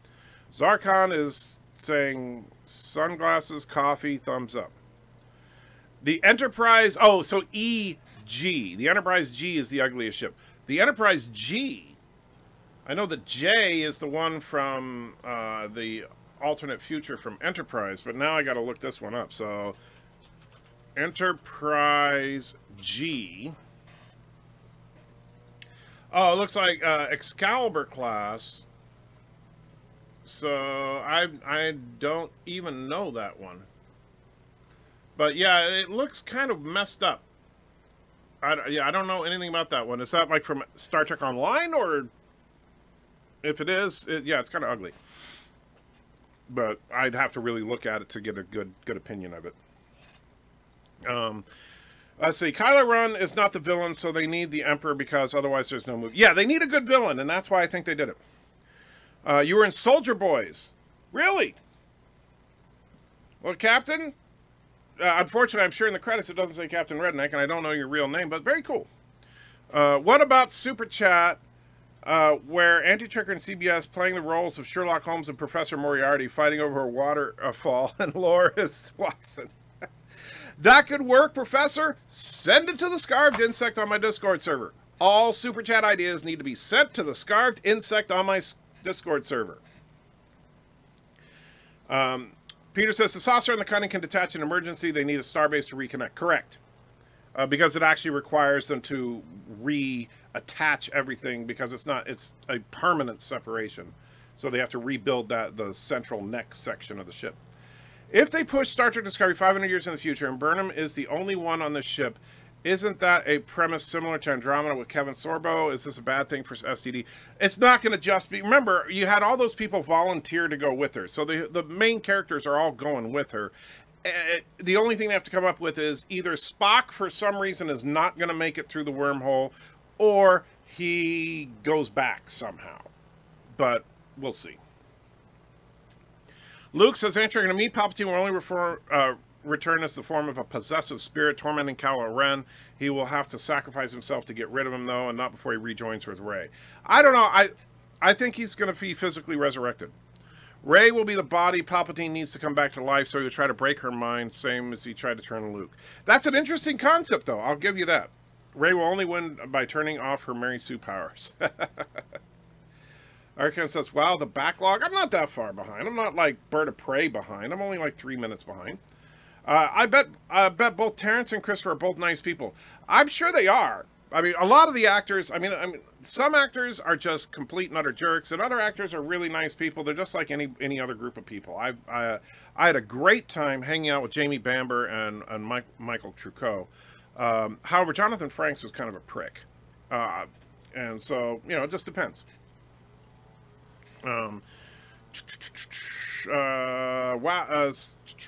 Zarkon is saying sunglasses, coffee, thumbs up. The Enterprise, oh, so EG. The Enterprise G is the ugliest ship. The Enterprise G, I know that J is the one from the alternate future from Enterprise, but now I got to look this one up. So, Enterprise G. Oh, it looks like Excalibur class. So, I don't even know that one. But yeah, it looks kind of messed up. I don't know anything about that one. Is that like from Star Trek Online, or if it is, yeah, it's kind of ugly. But I'd have to really look at it to get a good opinion of it. Let's see. Kylo Ren is not the villain, so they need the Emperor because otherwise there's no movie. Yeah, they need a good villain, and that's why I think they did it. You were in Soldier Boys. Really? Well, Captain, unfortunately, I'm sure in the credits it doesn't say Captain Rednek, and I don't know your real name, but very cool. What about Super Chat, where Auntie Tricker and CBS playing the roles of Sherlock Holmes and Professor Moriarty fighting over a waterfall, and Loris Watson? That could work, Professor. Send it to the Scarved Insect on my Discord server. All Super Chat ideas need to be sent to the Scarved Insect on my Discord server. Peter says, the saucer and the cunning can detach in emergency. They need a starbase to reconnect. Correct. Because it actually requires them to reattach everything because it's a permanent separation. So they have to rebuild the central neck section of the ship. If they push Star Trek Discovery 500 years in the future and Burnham is the only one on the ship, isn't that a premise similar to Andromeda with Kevin Sorbo? Is this a bad thing for STD? It's not going to just be... Remember, you had all those people volunteer to go with her. So the main characters are all going with her. The only thing they have to come up with is either Spock, for some reason, is not going to make it through the wormhole, or he goes back somehow. But we'll see. Luke says, entering a meat Palpatine will only return as the form of a possessive spirit tormenting Kylo Ren. He will have to sacrifice himself to get rid of him, though, and not before he rejoins with Rey. I don't know. I think he's going to be physically resurrected. Rey will be the body. Palpatine needs to come back to life, so he'll try to break her mind, same as he tried to turn Luke. That's an interesting concept, though. I'll give you that. Rey will only win by turning off her Mary Sue powers. Arkan says, wow, the backlog. I'm not that far behind. I'm not like BIRDOPREY behind. I'm only like 3 minutes behind. I bet both Terrence and Christopher are both nice people. I'm sure they are. I mean, a lot of the actors, I mean, some actors are just complete and utter jerks, and other actors are really nice people. They're just like any other group of people. I had a great time hanging out with Jamie Bamber and Michael Trucco. However, Jonathan Frakes was kind of a prick. And so, you know, it just depends.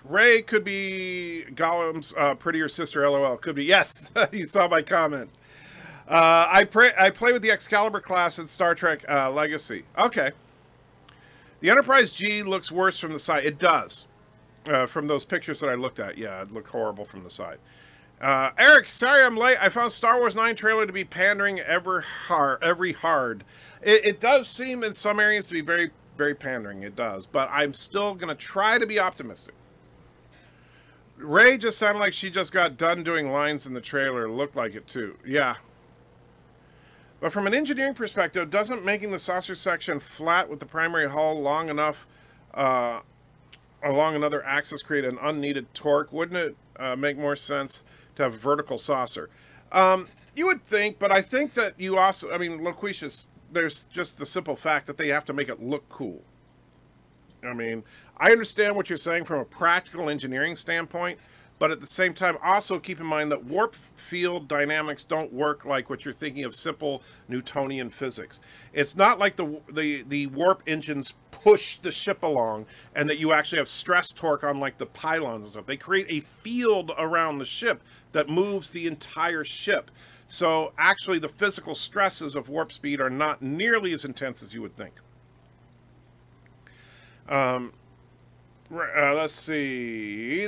Rey could be Gollum's prettier sister, LOL. Could be. Yes, you saw my comment. I play with the Excalibur class in Star Trek Legacy. Okay. The Enterprise G looks worse from the side. It does. From those pictures that I looked at. Yeah, it looked horrible from the side. Eric, sorry I'm late. I found Star Wars 9 trailer to be pandering every hard. It does seem in some areas to be very, very pandering. It does. But I'm still going to try to be optimistic. Rey just sounded like she just got done doing lines in the trailer. Looked like it too. Yeah. But from an engineering perspective, doesn't making the saucer section flat with the primary hull long enough along another axis create an unneeded torque? Wouldn't it make more sense to have a vertical saucer? You would think, but I think that you also, I mean, Loquacious, there's just the simple fact that they have to make it look cool. I mean, I understand what you're saying from a practical engineering standpoint, but at the same time, also keep in mind that warp field dynamics don't work like what you're thinking of simple Newtonian physics. It's not like the warp engines push the ship along and that you actually have stress torque on like the pylons and stuff. They create a field around the ship that moves the entire ship. So actually the physical stresses of warp speed are not nearly as intense as you would think. Let's see.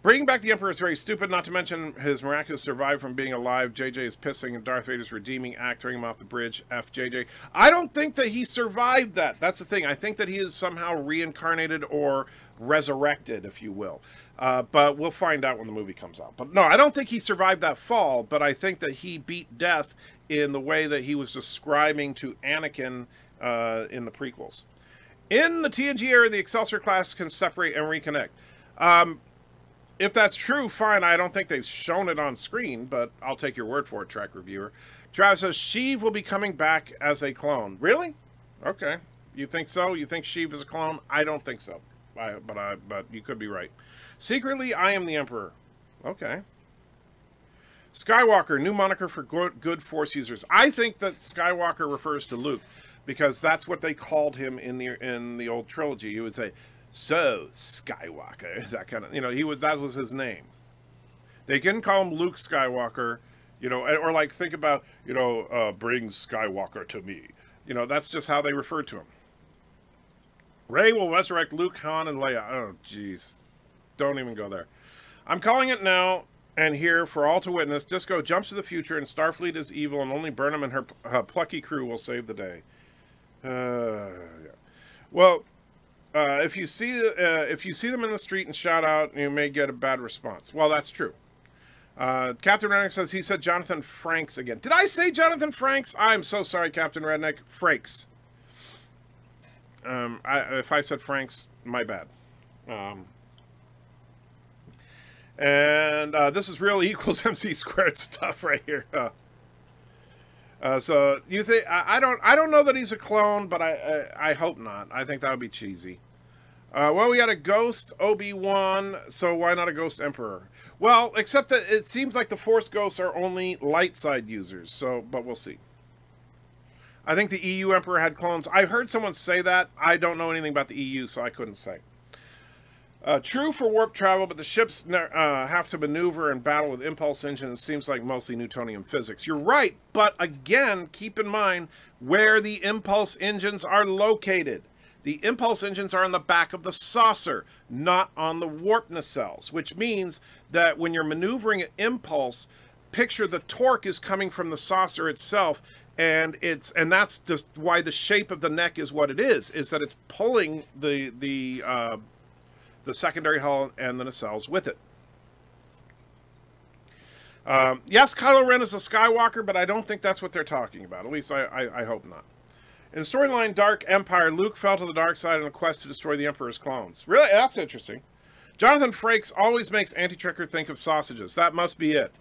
Bringing back the Emperor is very stupid, not to mention his miraculous survival from being alive. JJ is pissing and Darth Vader's redeeming act, throwing him off the bridge. F JJ. I don't think that he survived that. That's the thing. I think that he is somehow reincarnated or resurrected, if you will. But we'll find out when the movie comes out. But no, I don't think he survived that fall, but I think that he beat death in the way that he was describing to Anakin in the prequels. In the TNG era, the Excelsior class can separate and reconnect. If that's true, fine. I don't think they've shown it on screen, but I'll take your word for it, Track Reviewer. Travis says Sheev will be coming back as a clone. Really? Okay. You think so? You think Sheev is a clone? I don't think so. But you could be right. Secretly, I am the Emperor. Okay. Skywalker, new moniker for good Force users. I think that Skywalker refers to Luke, because that's what they called him in the old trilogy. He would say, "So, Skywalker," that kind of, you know, that was his name. They can call him Luke Skywalker, you know, or like think about, you know, bring Skywalker to me. You know, that's just how they refer to him. Rey will resurrect Luke, Han, and Leia. Oh, jeez. Don't even go there. I'm calling it now and here for all to witness. Disco jumps to the future and Starfleet is evil and only Burnham and her plucky crew will save the day. Yeah. Well, if you see them in the street and shout out, you may get a bad response. Well, that's true. Captain Rednek says he said Jonathan Frakes again. Did I say Jonathan Frakes? I'm so sorry, Captain Rednek. Frakes. If I said Franks, my bad. This is real equals MC squared stuff right here. So you think I don't know that he's a clone, but I hope not. I think that would be cheesy. Well, we had a ghost Obi-Wan, so why not a ghost Emperor? Well, except that it seems like the Force ghosts are only light side users. So, but we'll see. I think the EU Emperor had clones. I heard someone say that. I don't know anything about the EU, so I couldn't say. True for warp travel, but the ships have to maneuver and battle with impulse engines. It seems like mostly Newtonian physics. You're right, but again, keep in mind where the impulse engines are located. The impulse engines are on the back of the saucer, not on the warp nacelles, which means that when you're maneuvering an impulse, picture the torque is coming from the saucer itself, and that's just why the shape of the neck is what it is that it's pulling the secondary hull and the nacelles with it. Yes, Kylo Ren is a Skywalker, but I don't think that's what they're talking about. At least I hope not. In storyline Dark Empire, Luke fell to the dark side in a quest to destroy the Emperor's clones. Really? That's interesting. Jonathan Frakes always makes Anti-Trekker think of sausages. That must be it.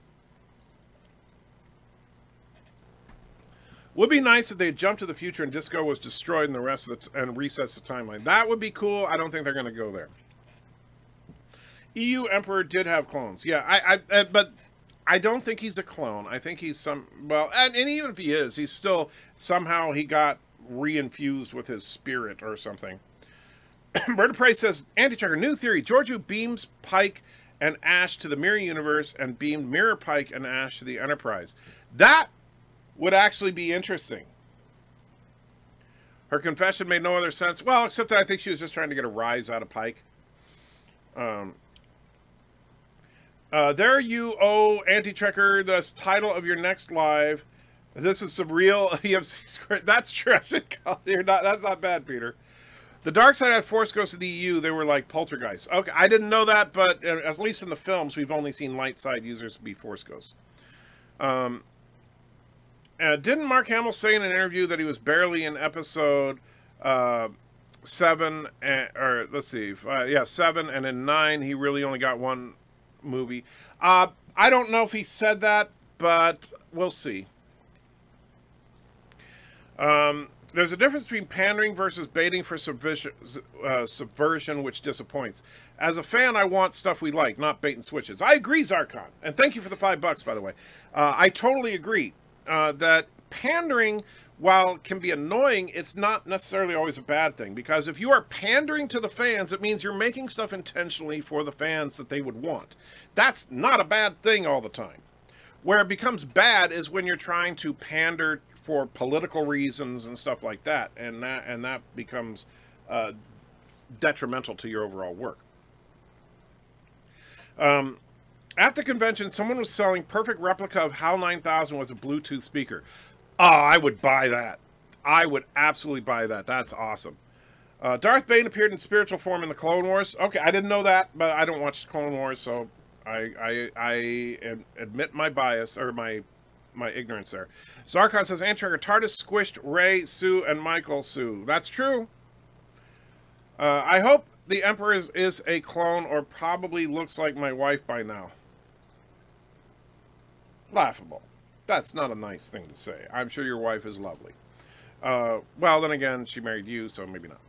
Would be nice if they jumped to the future and Disco was destroyed and the rest of and resets the timeline. That would be cool. I don't think they're going to go there. EU Emperor did have clones. Yeah, but I don't think he's a clone. I think he's and even if he is, he's still, somehow he got reinfused with his spirit or something. BIRDOPREY says, Anti-Trekker, new theory. Georgiou beams Pike and Ash to the Mirror Universe and beamed Mirror Pike and Ash to the Enterprise. That would actually be interesting. Her confession made no other sense. Well, except that I think she was just trying to get a rise out of Pike. There you owe Anti-Trekker the title of your next live. This is some real EMC script. That's true. I should call it. That's not bad, Peter. The dark side had Force Ghosts of the EU. They were like poltergeists. Okay, I didn't know that, but at least in the films, we've only seen light side users be Force Ghosts. Didn't Mark Hamill say in an interview that he was barely in episode 7, or let's see, 7, and in 9 he really only got one movie. I don't know if he said that, but we'll see. There's a difference between pandering versus baiting for subversion, which disappoints. As a fan, I want stuff we like, not bait and switches. I agree, Zarkon, and thank you for the $5, by the way. I totally agree that pandering, while it can be annoying, it's not necessarily always a bad thing, because if you are pandering to the fans, it means you're making stuff intentionally for the fans that they would want. That's not a bad thing all the time. Where it becomes bad is when you're trying to pander for political reasons and stuff like that, and that becomes detrimental to your overall work. At the convention, someone was selling perfect replica of HAL 9000 with a Bluetooth speaker. Oh, I would buy that. I would absolutely buy that. That's awesome. Darth Bane appeared in spiritual form in the Clone Wars. Okay, I didn't know that, but I don't watch Clone Wars, so I admit my bias, or my ignorance there. Zarkon says, Anti-Trekker, TARDIS squished Rey, Sue, and Michael Sue. That's true. I hope the Emperor is a clone, or probably looks like my wife by now. Laughable. That's not a nice thing to say. I'm sure your wife is lovely. Well, then again, she married you, so maybe not.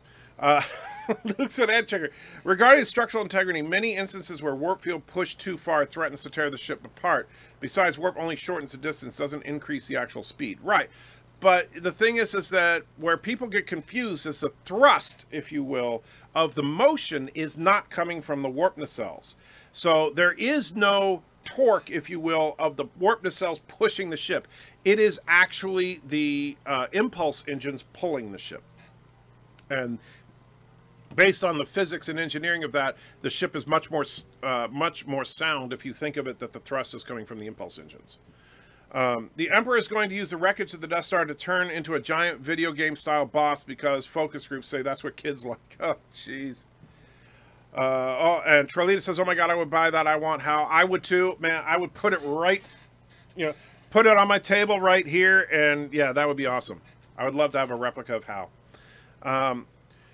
Luke said, Anti-Trekker, regarding structural integrity, many instances where warp field pushed too far threatens to tear the ship apart. Besides, warp only shortens the distance, doesn't increase the actual speed. Right. But the thing is that where people get confused is the thrust, if you will, of the motion is not coming from the warp nacelles. So there is no torque, if you will, of the warp nacelles pushing the ship. It is actually the impulse engines pulling the ship. And based on the physics and engineering of that, the ship is much more sound if you think of it that the thrust is coming from the impulse engines. The Emperor is going to use the wreckage of the Death Star to turn into a giant video game style boss because focus groups say that's what kids like. Oh, jeez. And Trolita says, oh my god, I would buy that. I want Hal. I would too. Man, I would put it right, you know, put it on my table right here. And yeah, that would be awesome. I would love to have a replica of Hal.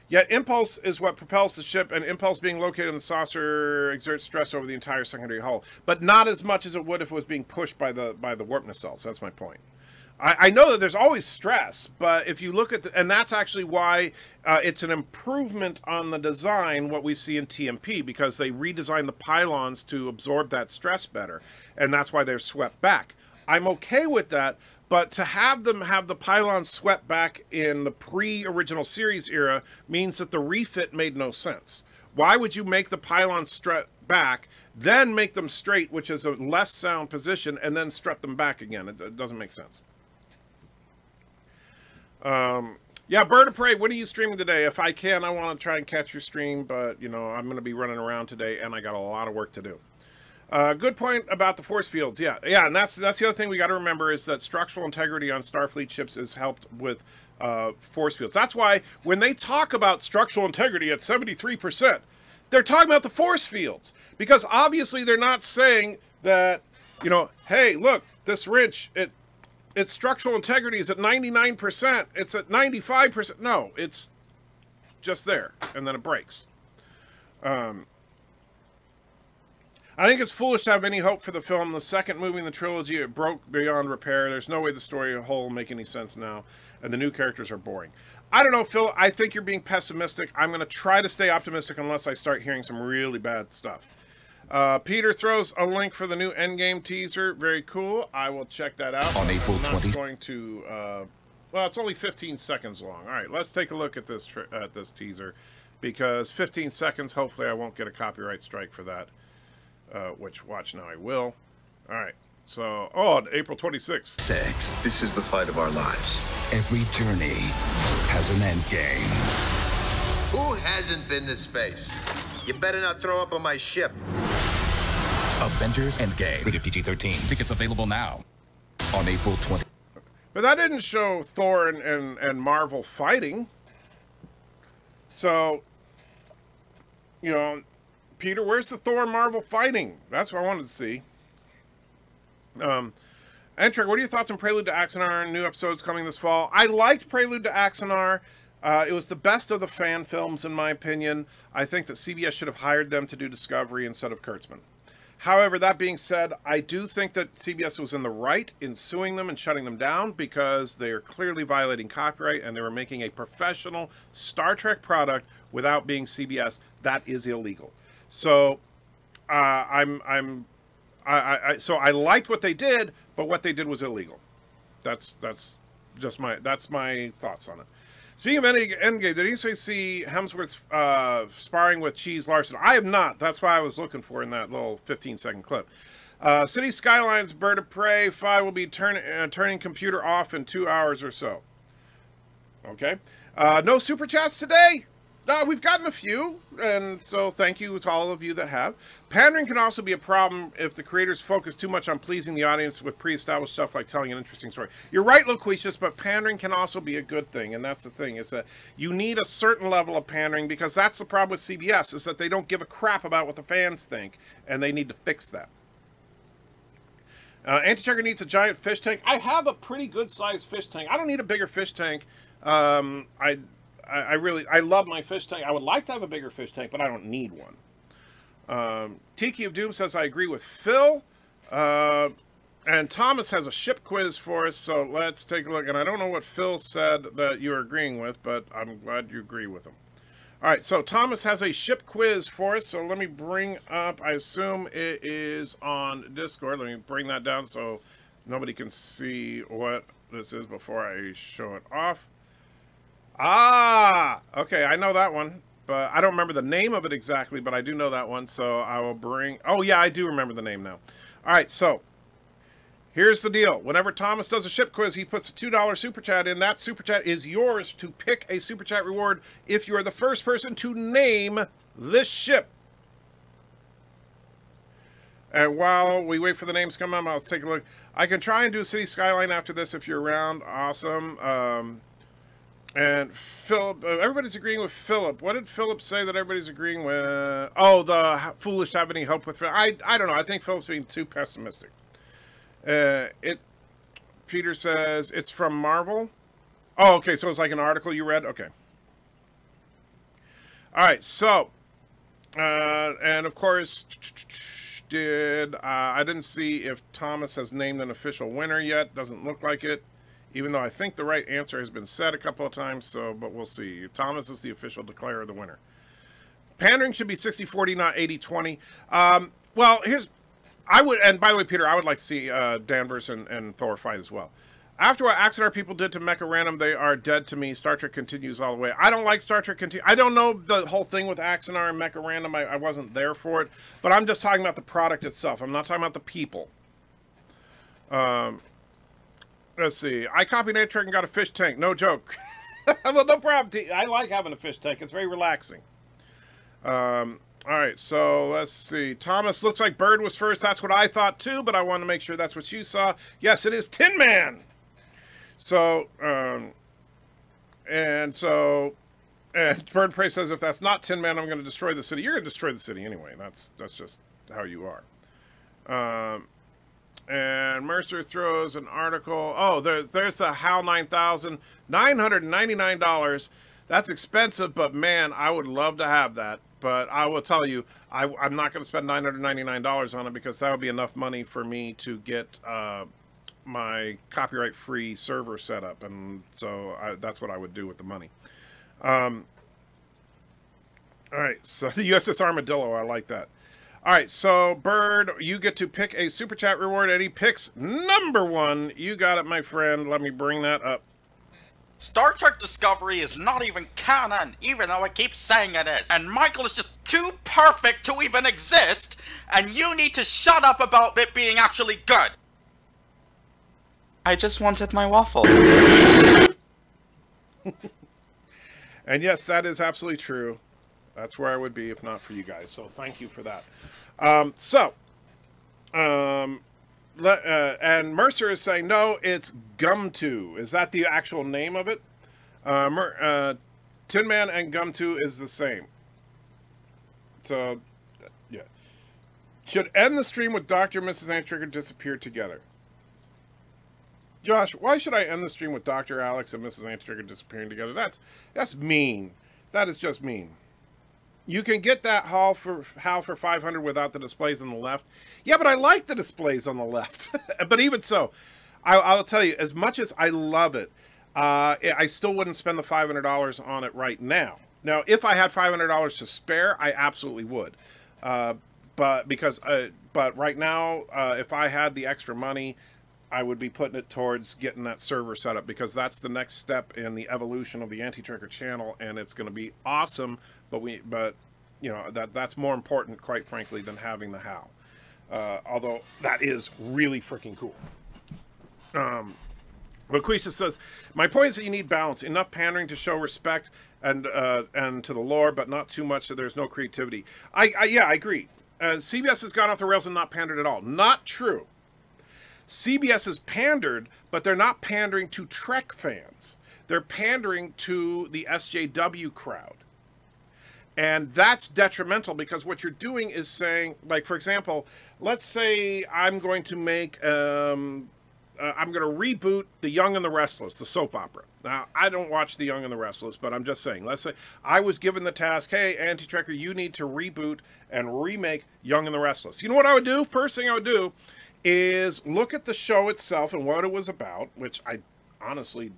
Yet impulse is what propels the ship, and impulse being located in the saucer exerts stress over the entire secondary hull, but not as much as it would if it was being pushed by the warp nacelles. That's my point. I know that there's always stress, but if you look at and that's actually why it's an improvement on the design, what we see in TMP, because they redesigned the pylons to absorb that stress better, and that's why they're swept back. I'm okay with that. But to have them have the pylons swept back in the pre-original series era means that the refit made no sense. Why would you make the pylons strut back, then make them straight, which is a less sound position, and then strut them back again? It doesn't make sense. Yeah, BIRDOPREY, when are you streaming today? If I can, I want to try and catch your stream, but, you know, I'm going to be running around today, and I got a lot of work to do. Good point about the force fields. Yeah, and that's the other thing we got to remember is that structural integrity on Starfleet ships is helped with force fields. That's why when they talk about structural integrity at 73%, they're talking about the force fields, because obviously they're not saying that, you know, hey, look, this wrench, its structural integrity is at 99%. It's at 95%. No, it's just there, and then it breaks. I think it's foolish to have any hope for the film. The second movie in the trilogy, it broke beyond repair. There's no way the story as a whole will make any sense now, and the new characters are boring. I don't know, Phil. I think you're being pessimistic. I'm going to try to stay optimistic unless I start hearing some really bad stuff. Peter throws a link for the new Endgame teaser. Very cool. I will check that out. On April 20th. I'm not going to... well, it's only 15 seconds long. All right, let's take a look at this teaser, because 15 seconds, hopefully I won't get a copyright strike for that. Which, watch now, I will. All right, so, April 26th. This is the fight of our lives. Every journey has an end game. Who hasn't been to space? You better not throw up on my ship. Avengers Endgame. Rated PG-13. Tickets available now. On April 20th. But that didn't show Thor and Marvel fighting. So, you know... Peter, where's the Thor Marvel fighting? That's what I wanted to see. Entric, what are your thoughts on Prelude to Axanar and new episodes coming this fall? I liked Prelude to Axanar. It was the best of the fan films, in my opinion. I think that CBS should have hired them to do Discovery instead of Kurtzman. However, that being said, I do think that CBS was in the right in suing them and shutting them down, because they are clearly violating copyright and they were making a professional Star Trek product without being CBS. That is illegal. So, so I liked what they did, but what they did was illegal. That's just my thoughts on it. Speaking of Endgame, did anybody see Hemsworth sparring with Cheese Larson? I have not. That's why I was looking for in that little 15-second clip. City Skylines BIRDOPREY 5 will be turning computer off in 2 hours or so. Okay. No super chats today. We've gotten a few, and so thank you to all of you that have. Pandering can also be a problem if the creators focus too much on pleasing the audience with pre-established stuff like telling an interesting story. You're right, Loquicious, but pandering can also be a good thing, and that's the thing, is that you need a certain level of pandering, because that's the problem with CBS, is that they don't give a crap about what the fans think, and they need to fix that. Anti-Chugger needs a giant fish tank. I have a pretty good-sized fish tank. I don't need a bigger fish tank. I love my fish tank. I would like to have a bigger fish tank, but I don't need one. Tiki of Doom says, I agree with Phil. And Thomas has a ship quiz for us, so let's take a look. And I don't know what Phil said that you're agreeing with, but I'm glad you agree with him. All right, so Thomas has a ship quiz for us, so let me bring up, I assume it is on Discord. Let me bring that down so nobody can see what this is before I show it off. Ah, okay, I know that one, but I don't remember the name of it exactly, but I do know that one, so I will bring... Oh, yeah, I do remember the name now. All right, so here's the deal. Whenever Thomas does a ship quiz, he puts a $2 super chat in. That super chat is yours to pick a super chat reward if you are the first person to name this ship. And while we wait for the names to come up, I'll take a look. I can try and do City Skyline after this if you're around. Awesome. And Philip, everybody's agreeing with Philip. What did Philip say that everybody's agreeing with? Oh, the foolish to have any hope with. I don't know. I think Philip's being too pessimistic. Peter says it's from Marvel. Oh, okay. So it's like an article you read. Okay. All right. So, and of course, I didn't see if Thomas has named an official winner yet. Doesn't look like it. Even though I think the right answer has been said a couple of times, so, but we'll see. Thomas is the official declarer of the winner. Pandering should be 60-40, not 80-20. Well, and by the way, Peter, I would like to see Danvers and Thor fight as well. After what Axonar people did to Mecha Random, they are dead to me. Star Trek continues all the way. I don't like Star Trek continue. I don't know the whole thing with Axonar and Mecha Random. I wasn't there for it, but I'm just talking about the product itself. I'm not talking about the people. Let's see. I copied a trick and got a fish tank. No joke. Well, no problem. I like having a fish tank. It's very relaxing. All right, so let's see. Thomas, looks like Bird was first. That's what I thought too, but I wanted to make sure that's what you saw. Yes, it is Tin Man. So, and BirdOPREY says if that's not Tin Man, I'm going to destroy the city. You're going to destroy the city anyway. That's just how you are. And Mercer throws an article. Oh, there's the HAL 9000, $999. That's expensive, but man, I would love to have that. But I will tell you, I'm not going to spend $999 on it because that would be enough money for me to get my copyright-free server set up, and so that's what I would do with the money. All right, so the USS Armadillo, I like that. All right, so Bird, you get to pick a super chat reward, and he picks number 1. You got it, my friend. Let me bring that up. Star Trek Discovery is not even canon, even though it keeps saying it is. And Michael is just too perfect to even exist, and you need to shut up about it being actually good. I just wanted my waffle. And yes, that is absolutely true. That's where I would be if not for you guys. So thank you for that. And Mercer is saying, no, it's Gumtoo. Is that the actual name of it? Tin Man and Gumtoo is the same. So, yeah. Should end the stream with Dr. and Mrs. Antrigger disappear together. Josh, why should I end the stream with Dr. Alex and Mrs. Antrigger disappearing together? That's mean. That is just mean. You can get that HAL for 500 without the displays on the left. Yeah, but I like the displays on the left. But even so, I'll tell you, as much as I love it, I still wouldn't spend the $500 on it right now. Now, if I had $500 to spare, I absolutely would. But right now, if I had the extra money, I would be putting it towards getting that server set up, because that's the next step in the evolution of the Anti-Trekker channel, and it's going to be awesome. But you know, that's more important, quite frankly, than having the HAL. Although that is really freaking cool. Laquisha says, my point is that you need balance, enough pandering to show respect and to the lore, but not too much so there's no creativity. Yeah, I agree. CBS has gone off the rails and not pandered at all. Not true. CBS has pandered, but they're not pandering to Trek fans. They're pandering to the SJW crowd. And that's detrimental, because what you're doing is saying, like, for example, let's say I'm going to make, I'm going to reboot The Young and the Restless, the soap opera. Now, I don't watch The Young and the Restless, but I'm just saying, let's say I was given the task, hey, Anti-Trekker, you need to reboot and remake Young and the Restless. You know what I would do? First thing I would do is look at the show itself and what it was about, which I honestly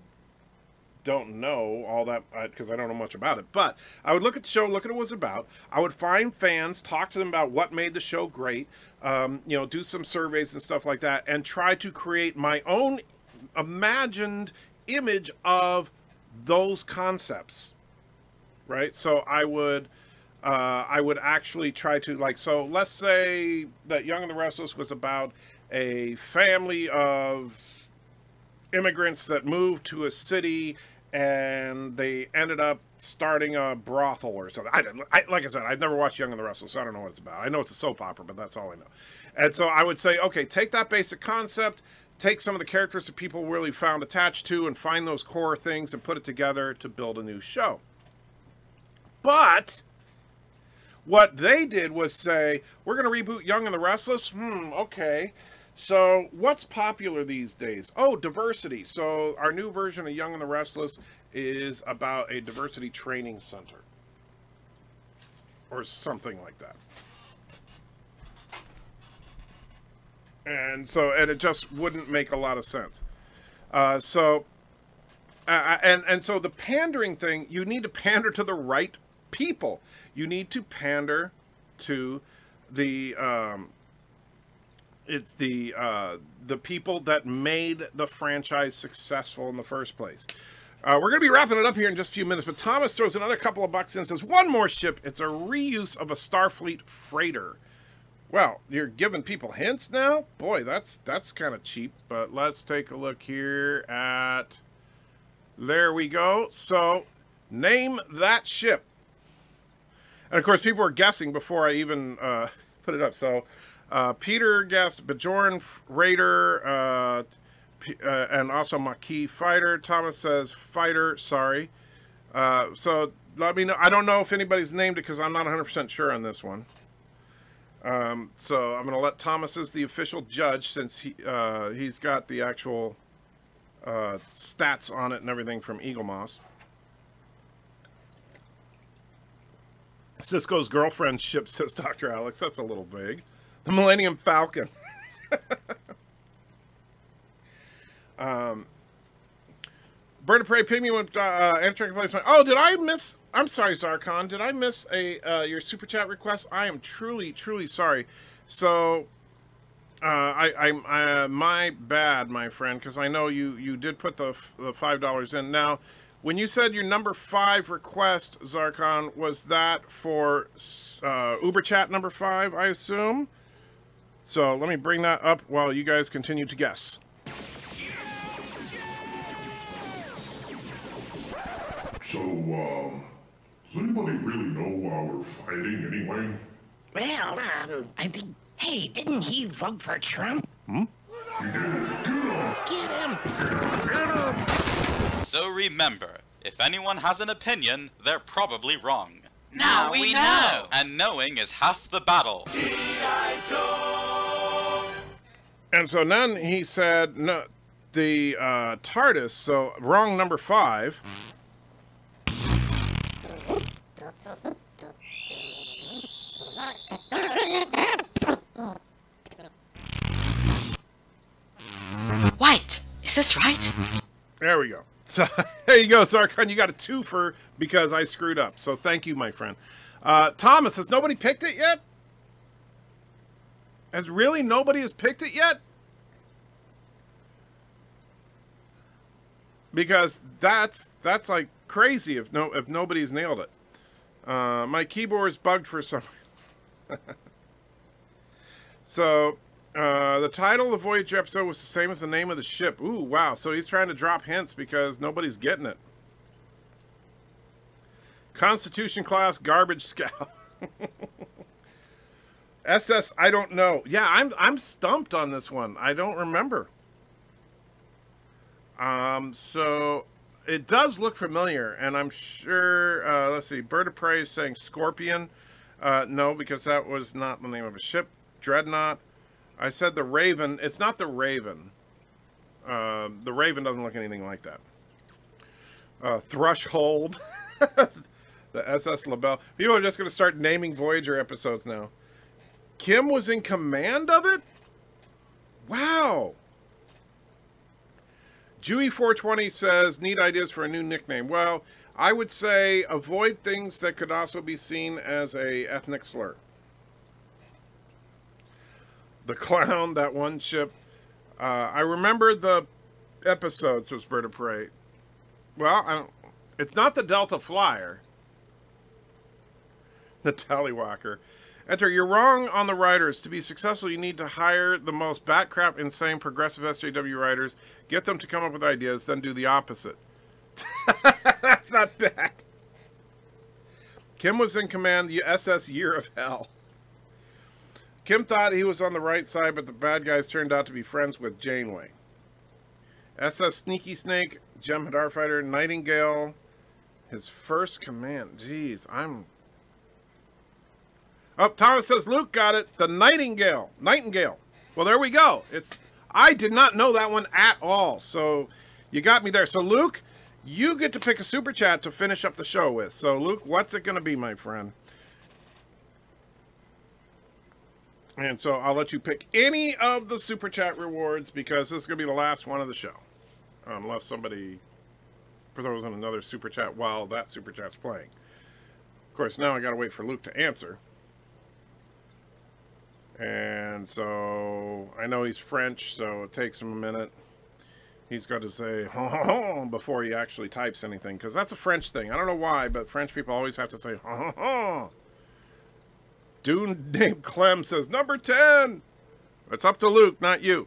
don't know all that because I don't know much about it. But I would look at the show, look at what it was about. I would find fans, talk to them about what made the show great, you know, do some surveys and stuff like that, and try to create my own imagined image of those concepts, right? So I would I would actually try to, like, so let's say that Young and the Restless was about a family of immigrants that moved to a city and they ended up starting a brothel or something. Like I said, I've never watched Young and the Restless, so I don't know what it's about. I know it's a soap opera, but that's all I know. And so I would say, okay, take that basic concept, take some of the characters that people really found attached to, and find those core things and put it together to build a new show. But what they did was say, we're going to reboot Young and the Restless? Okay. So what's popular these days? Oh, diversity. So our new version of Young and the Restless is about a diversity training center. Or something like that. And so, and it just wouldn't make a lot of sense. And so the pandering thing, you need to pander to the right people. You need to pander to the the people that made the franchise successful in the first place. We're going to be wrapping it up here in just a few minutes, but Thomas throws another couple of bucks in and says, one more ship. It's a reuse of a Starfleet freighter. Well, you're giving people hints now? Boy, that's kind of cheap, but let's take a look here at... There we go. So, name that ship. And, of course, people were guessing before I even put it up. So, Peter guessed Bajoran Raider and also Maquis Fighter. Thomas says Fighter, sorry. So, let me know. I don't know if anybody's named it because I'm not 100% sure on this one. So I'm going to let Thomas as the official judge since he's got the actual stats on it and everything from Eagle Moss. Cisco's girlfriend's ship, says Dr. Alex. That's a little vague. The Millennium Falcon. Bird of Prey Pygmy went enter placement. Oh, did I miss? I'm sorry, Zarkon. Did I miss your super chat request? I am truly sorry. So, my bad, my friend, because I know you did put the $5 in. Now, when you said your number 5 request, Zarkon, was that for UBERCHAT number 5? I assume. So let me bring that up while you guys continue to guess. So, does anybody really know why we're fighting anyway? Well, I think... Hey, didn't he vote for Trump? He did. Get him! Get him! So remember, if anyone has an opinion, they're probably wrong. Now we know! And knowing is half the battle. And so then he said, no, the TURDUS, so wrong number 5. What? Is this right? There we go. So there you go, Zarkon. You got a 2 because I screwed up. So thank you, my friend. Thomas, has nobody picked it yet? Has really nobody has picked it yet? Because that's like crazy if nobody's nailed it. My keyboard's bugged for some. So the title of the Voyager episode was the same as the name of the ship. Ooh, wow. So he's trying to drop hints because nobody's getting it. Constitution class garbage scow. SS, I don't know. Yeah, I'm stumped on this one. I don't remember. So it does look familiar, and I'm sure, let's see, Bird of Prey is saying Scorpion. No, because that was not the name of a ship. Dreadnought. I said the Raven. It's not the Raven. The Raven doesn't look anything like that. Threshold. The SS LaBelle. People are just going to start naming Voyager episodes now. Kim was in command of it? Wow. Jewy420 says, need ideas for a new nickname. Well, I would say avoid things that could also be seen as a ethnic slur. The Clown, that one ship. I remember the episodes was Bird of Prey. Well, it's not the Delta Flyer. The Tallywhacker. Enter, you're wrong on the writers. To be successful, you need to hire the most bat-crap, insane, progressive SJW writers, get them to come up with ideas, then do the opposite. That's not bad. Kim was in command, the SS Year of Hell. Kim thought he was on the right side, but the bad guys turned out to be friends with Janeway. SS Sneaky Snake, Gem Hadar Fighter, Nightingale, his first command. Jeez, Oh, Thomas says Luke got it. The Nightingale. Nightingale. Well, there we go. I did not know that one at all. So you got me there. So Luke, you get to pick a super chat to finish up the show with. So Luke, what's it going to be, my friend? And so I'll let you pick any of the super chat rewards because this is going to be the last one of the show. Unless somebody throws in another super chat while that super chat's playing. Of course, now I got to wait for Luke to answer. And so I know he's French, so it takes him a minute. He's got to say before he actually types anything, because that's a French thing. I don't know why, but French people always have to say Dude named Clem says number 10. It's up to Luke, not you.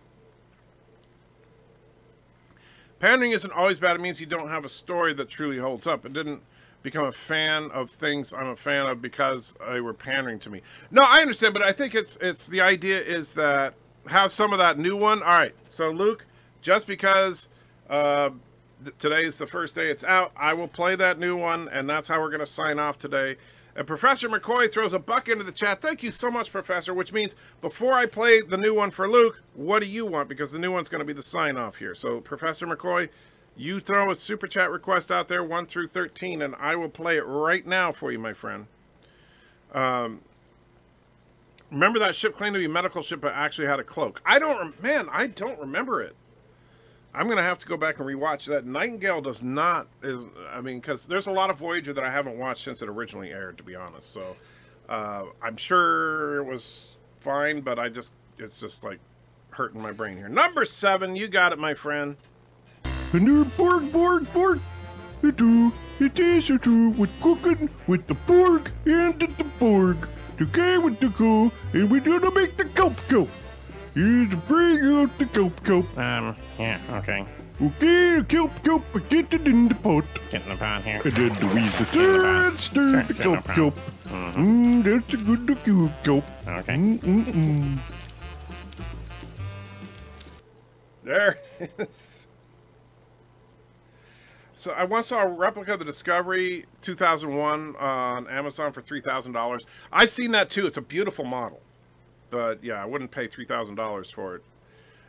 Pandering isn't always bad. It means you don't have a story that truly holds up. It didn't become a fan of things I'm a fan of because they were pandering to me. No, I understand, but I think it's the idea is that have some of that new one. All right, so Luke, just because today is the first day it's out, I will play that new one, and that's how we're going to sign off today. And Professor McCoy throws a buck into the chat. Thank you so much, Professor, which means before I play the new one for Luke, what do you want? Because the new one's going to be the sign-off here. So, Professor McCoy, you throw a super chat request out there, 1 through 13, and I will play it right now for you, my friend. Remember that ship claimed to be a medical ship, but actually had a cloak. I don't remember it. I'm going to have to go back and rewatch that. Nightingale does not, because there's a lot of Voyager that I haven't watched since it originally aired, to be honest. So, I'm sure it was fine, but it's just like hurting my brain here. Number 7, you got it, my friend. And then pork. It is with cooking with the pork and the pork. The guy with the cool, and we're gonna make the kelp. Here's bring out the kelp. Yeah, okay. Okay, the kelp, I get it in the pot. Get in the pot here. And then the weeds stir the kelp. That's a good kelp. Okay. There it is. So I once saw a replica of the Discovery 2001 on Amazon for $3,000. I've seen that too. It's a beautiful model. But yeah, I wouldn't pay $3,000 for it.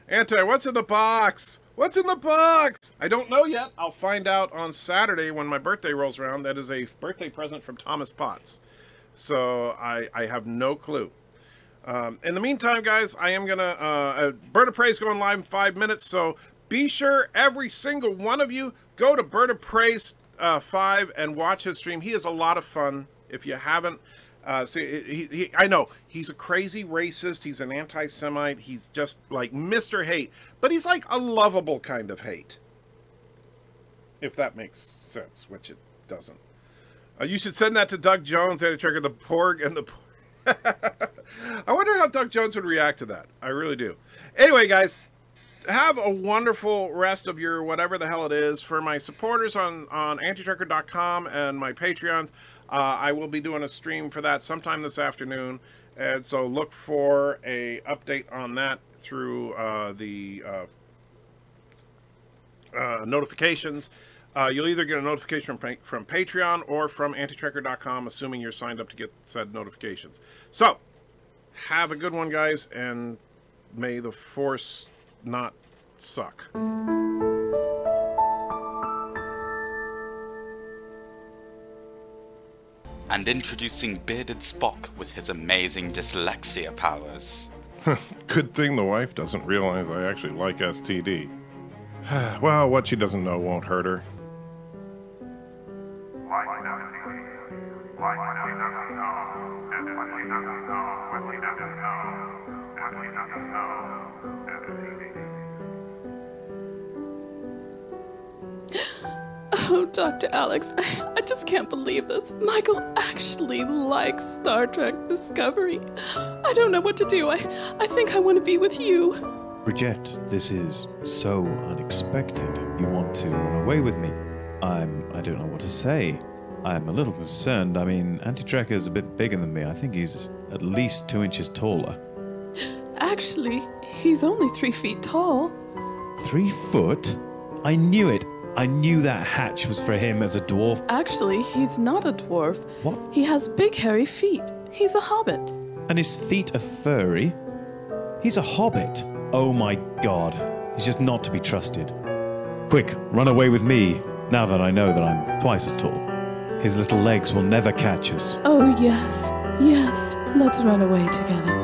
Anti, what's in the box? What's in the box? I don't know yet. I'll find out on Saturday when my birthday rolls around. That is a birthday present from Thomas Potts. So I have no clue. In the meantime, guys, I am going to... BIRDOPREY is going live in 5 minutes, so be sure every single one of you go to BIRDOPREY 5 and watch his stream. He is a lot of fun. If you haven't... see, I know he's a crazy racist. He's an anti-Semite. He's just like Mr. Hate, but he's like a lovable kind of hate. If that makes sense, which it doesn't. You should send that to Doug Jones, Anti-Trigger, the Porg, and the Porg. I wonder how Doug Jones would react to that. I really do. Anyway, guys, have a wonderful rest of your whatever the hell it is. For my supporters on antitrekker.com and my Patreons, I will be doing a stream for that sometime this afternoon, and so look for a update on that through the notifications. You'll either get a notification from Patreon or from antitrekker.com, assuming you're signed up to get said notifications. So, have a good one, guys, and may the Force not suck. And introducing Bearded Spock with his amazing dyslexia powers. Good thing the wife doesn't realize I actually like STD. Well, what she doesn't know won't hurt her. Oh, Dr. Alex, I just can't believe this. Michael actually likes Star Trek Discovery. I don't know what to do. I think I want to be with you. Bridget, this is so unexpected. You want to run away with me? I don't know what to say. I'm a little concerned. I mean, Anti-Trekker is a bit bigger than me. I think he's at least 2 inches taller. Actually, he's only 3 feet tall. 3 foot? I knew it. I knew that hatch was for him as a dwarf. Actually, he's not a dwarf. What? He has big hairy feet. He's a hobbit. And his feet are furry? He's a hobbit. Oh my god. He's just not to be trusted. Quick, run away with me, now that I know that I'm twice as tall. His little legs will never catch us. Oh, yes. Yes. Let's run away together.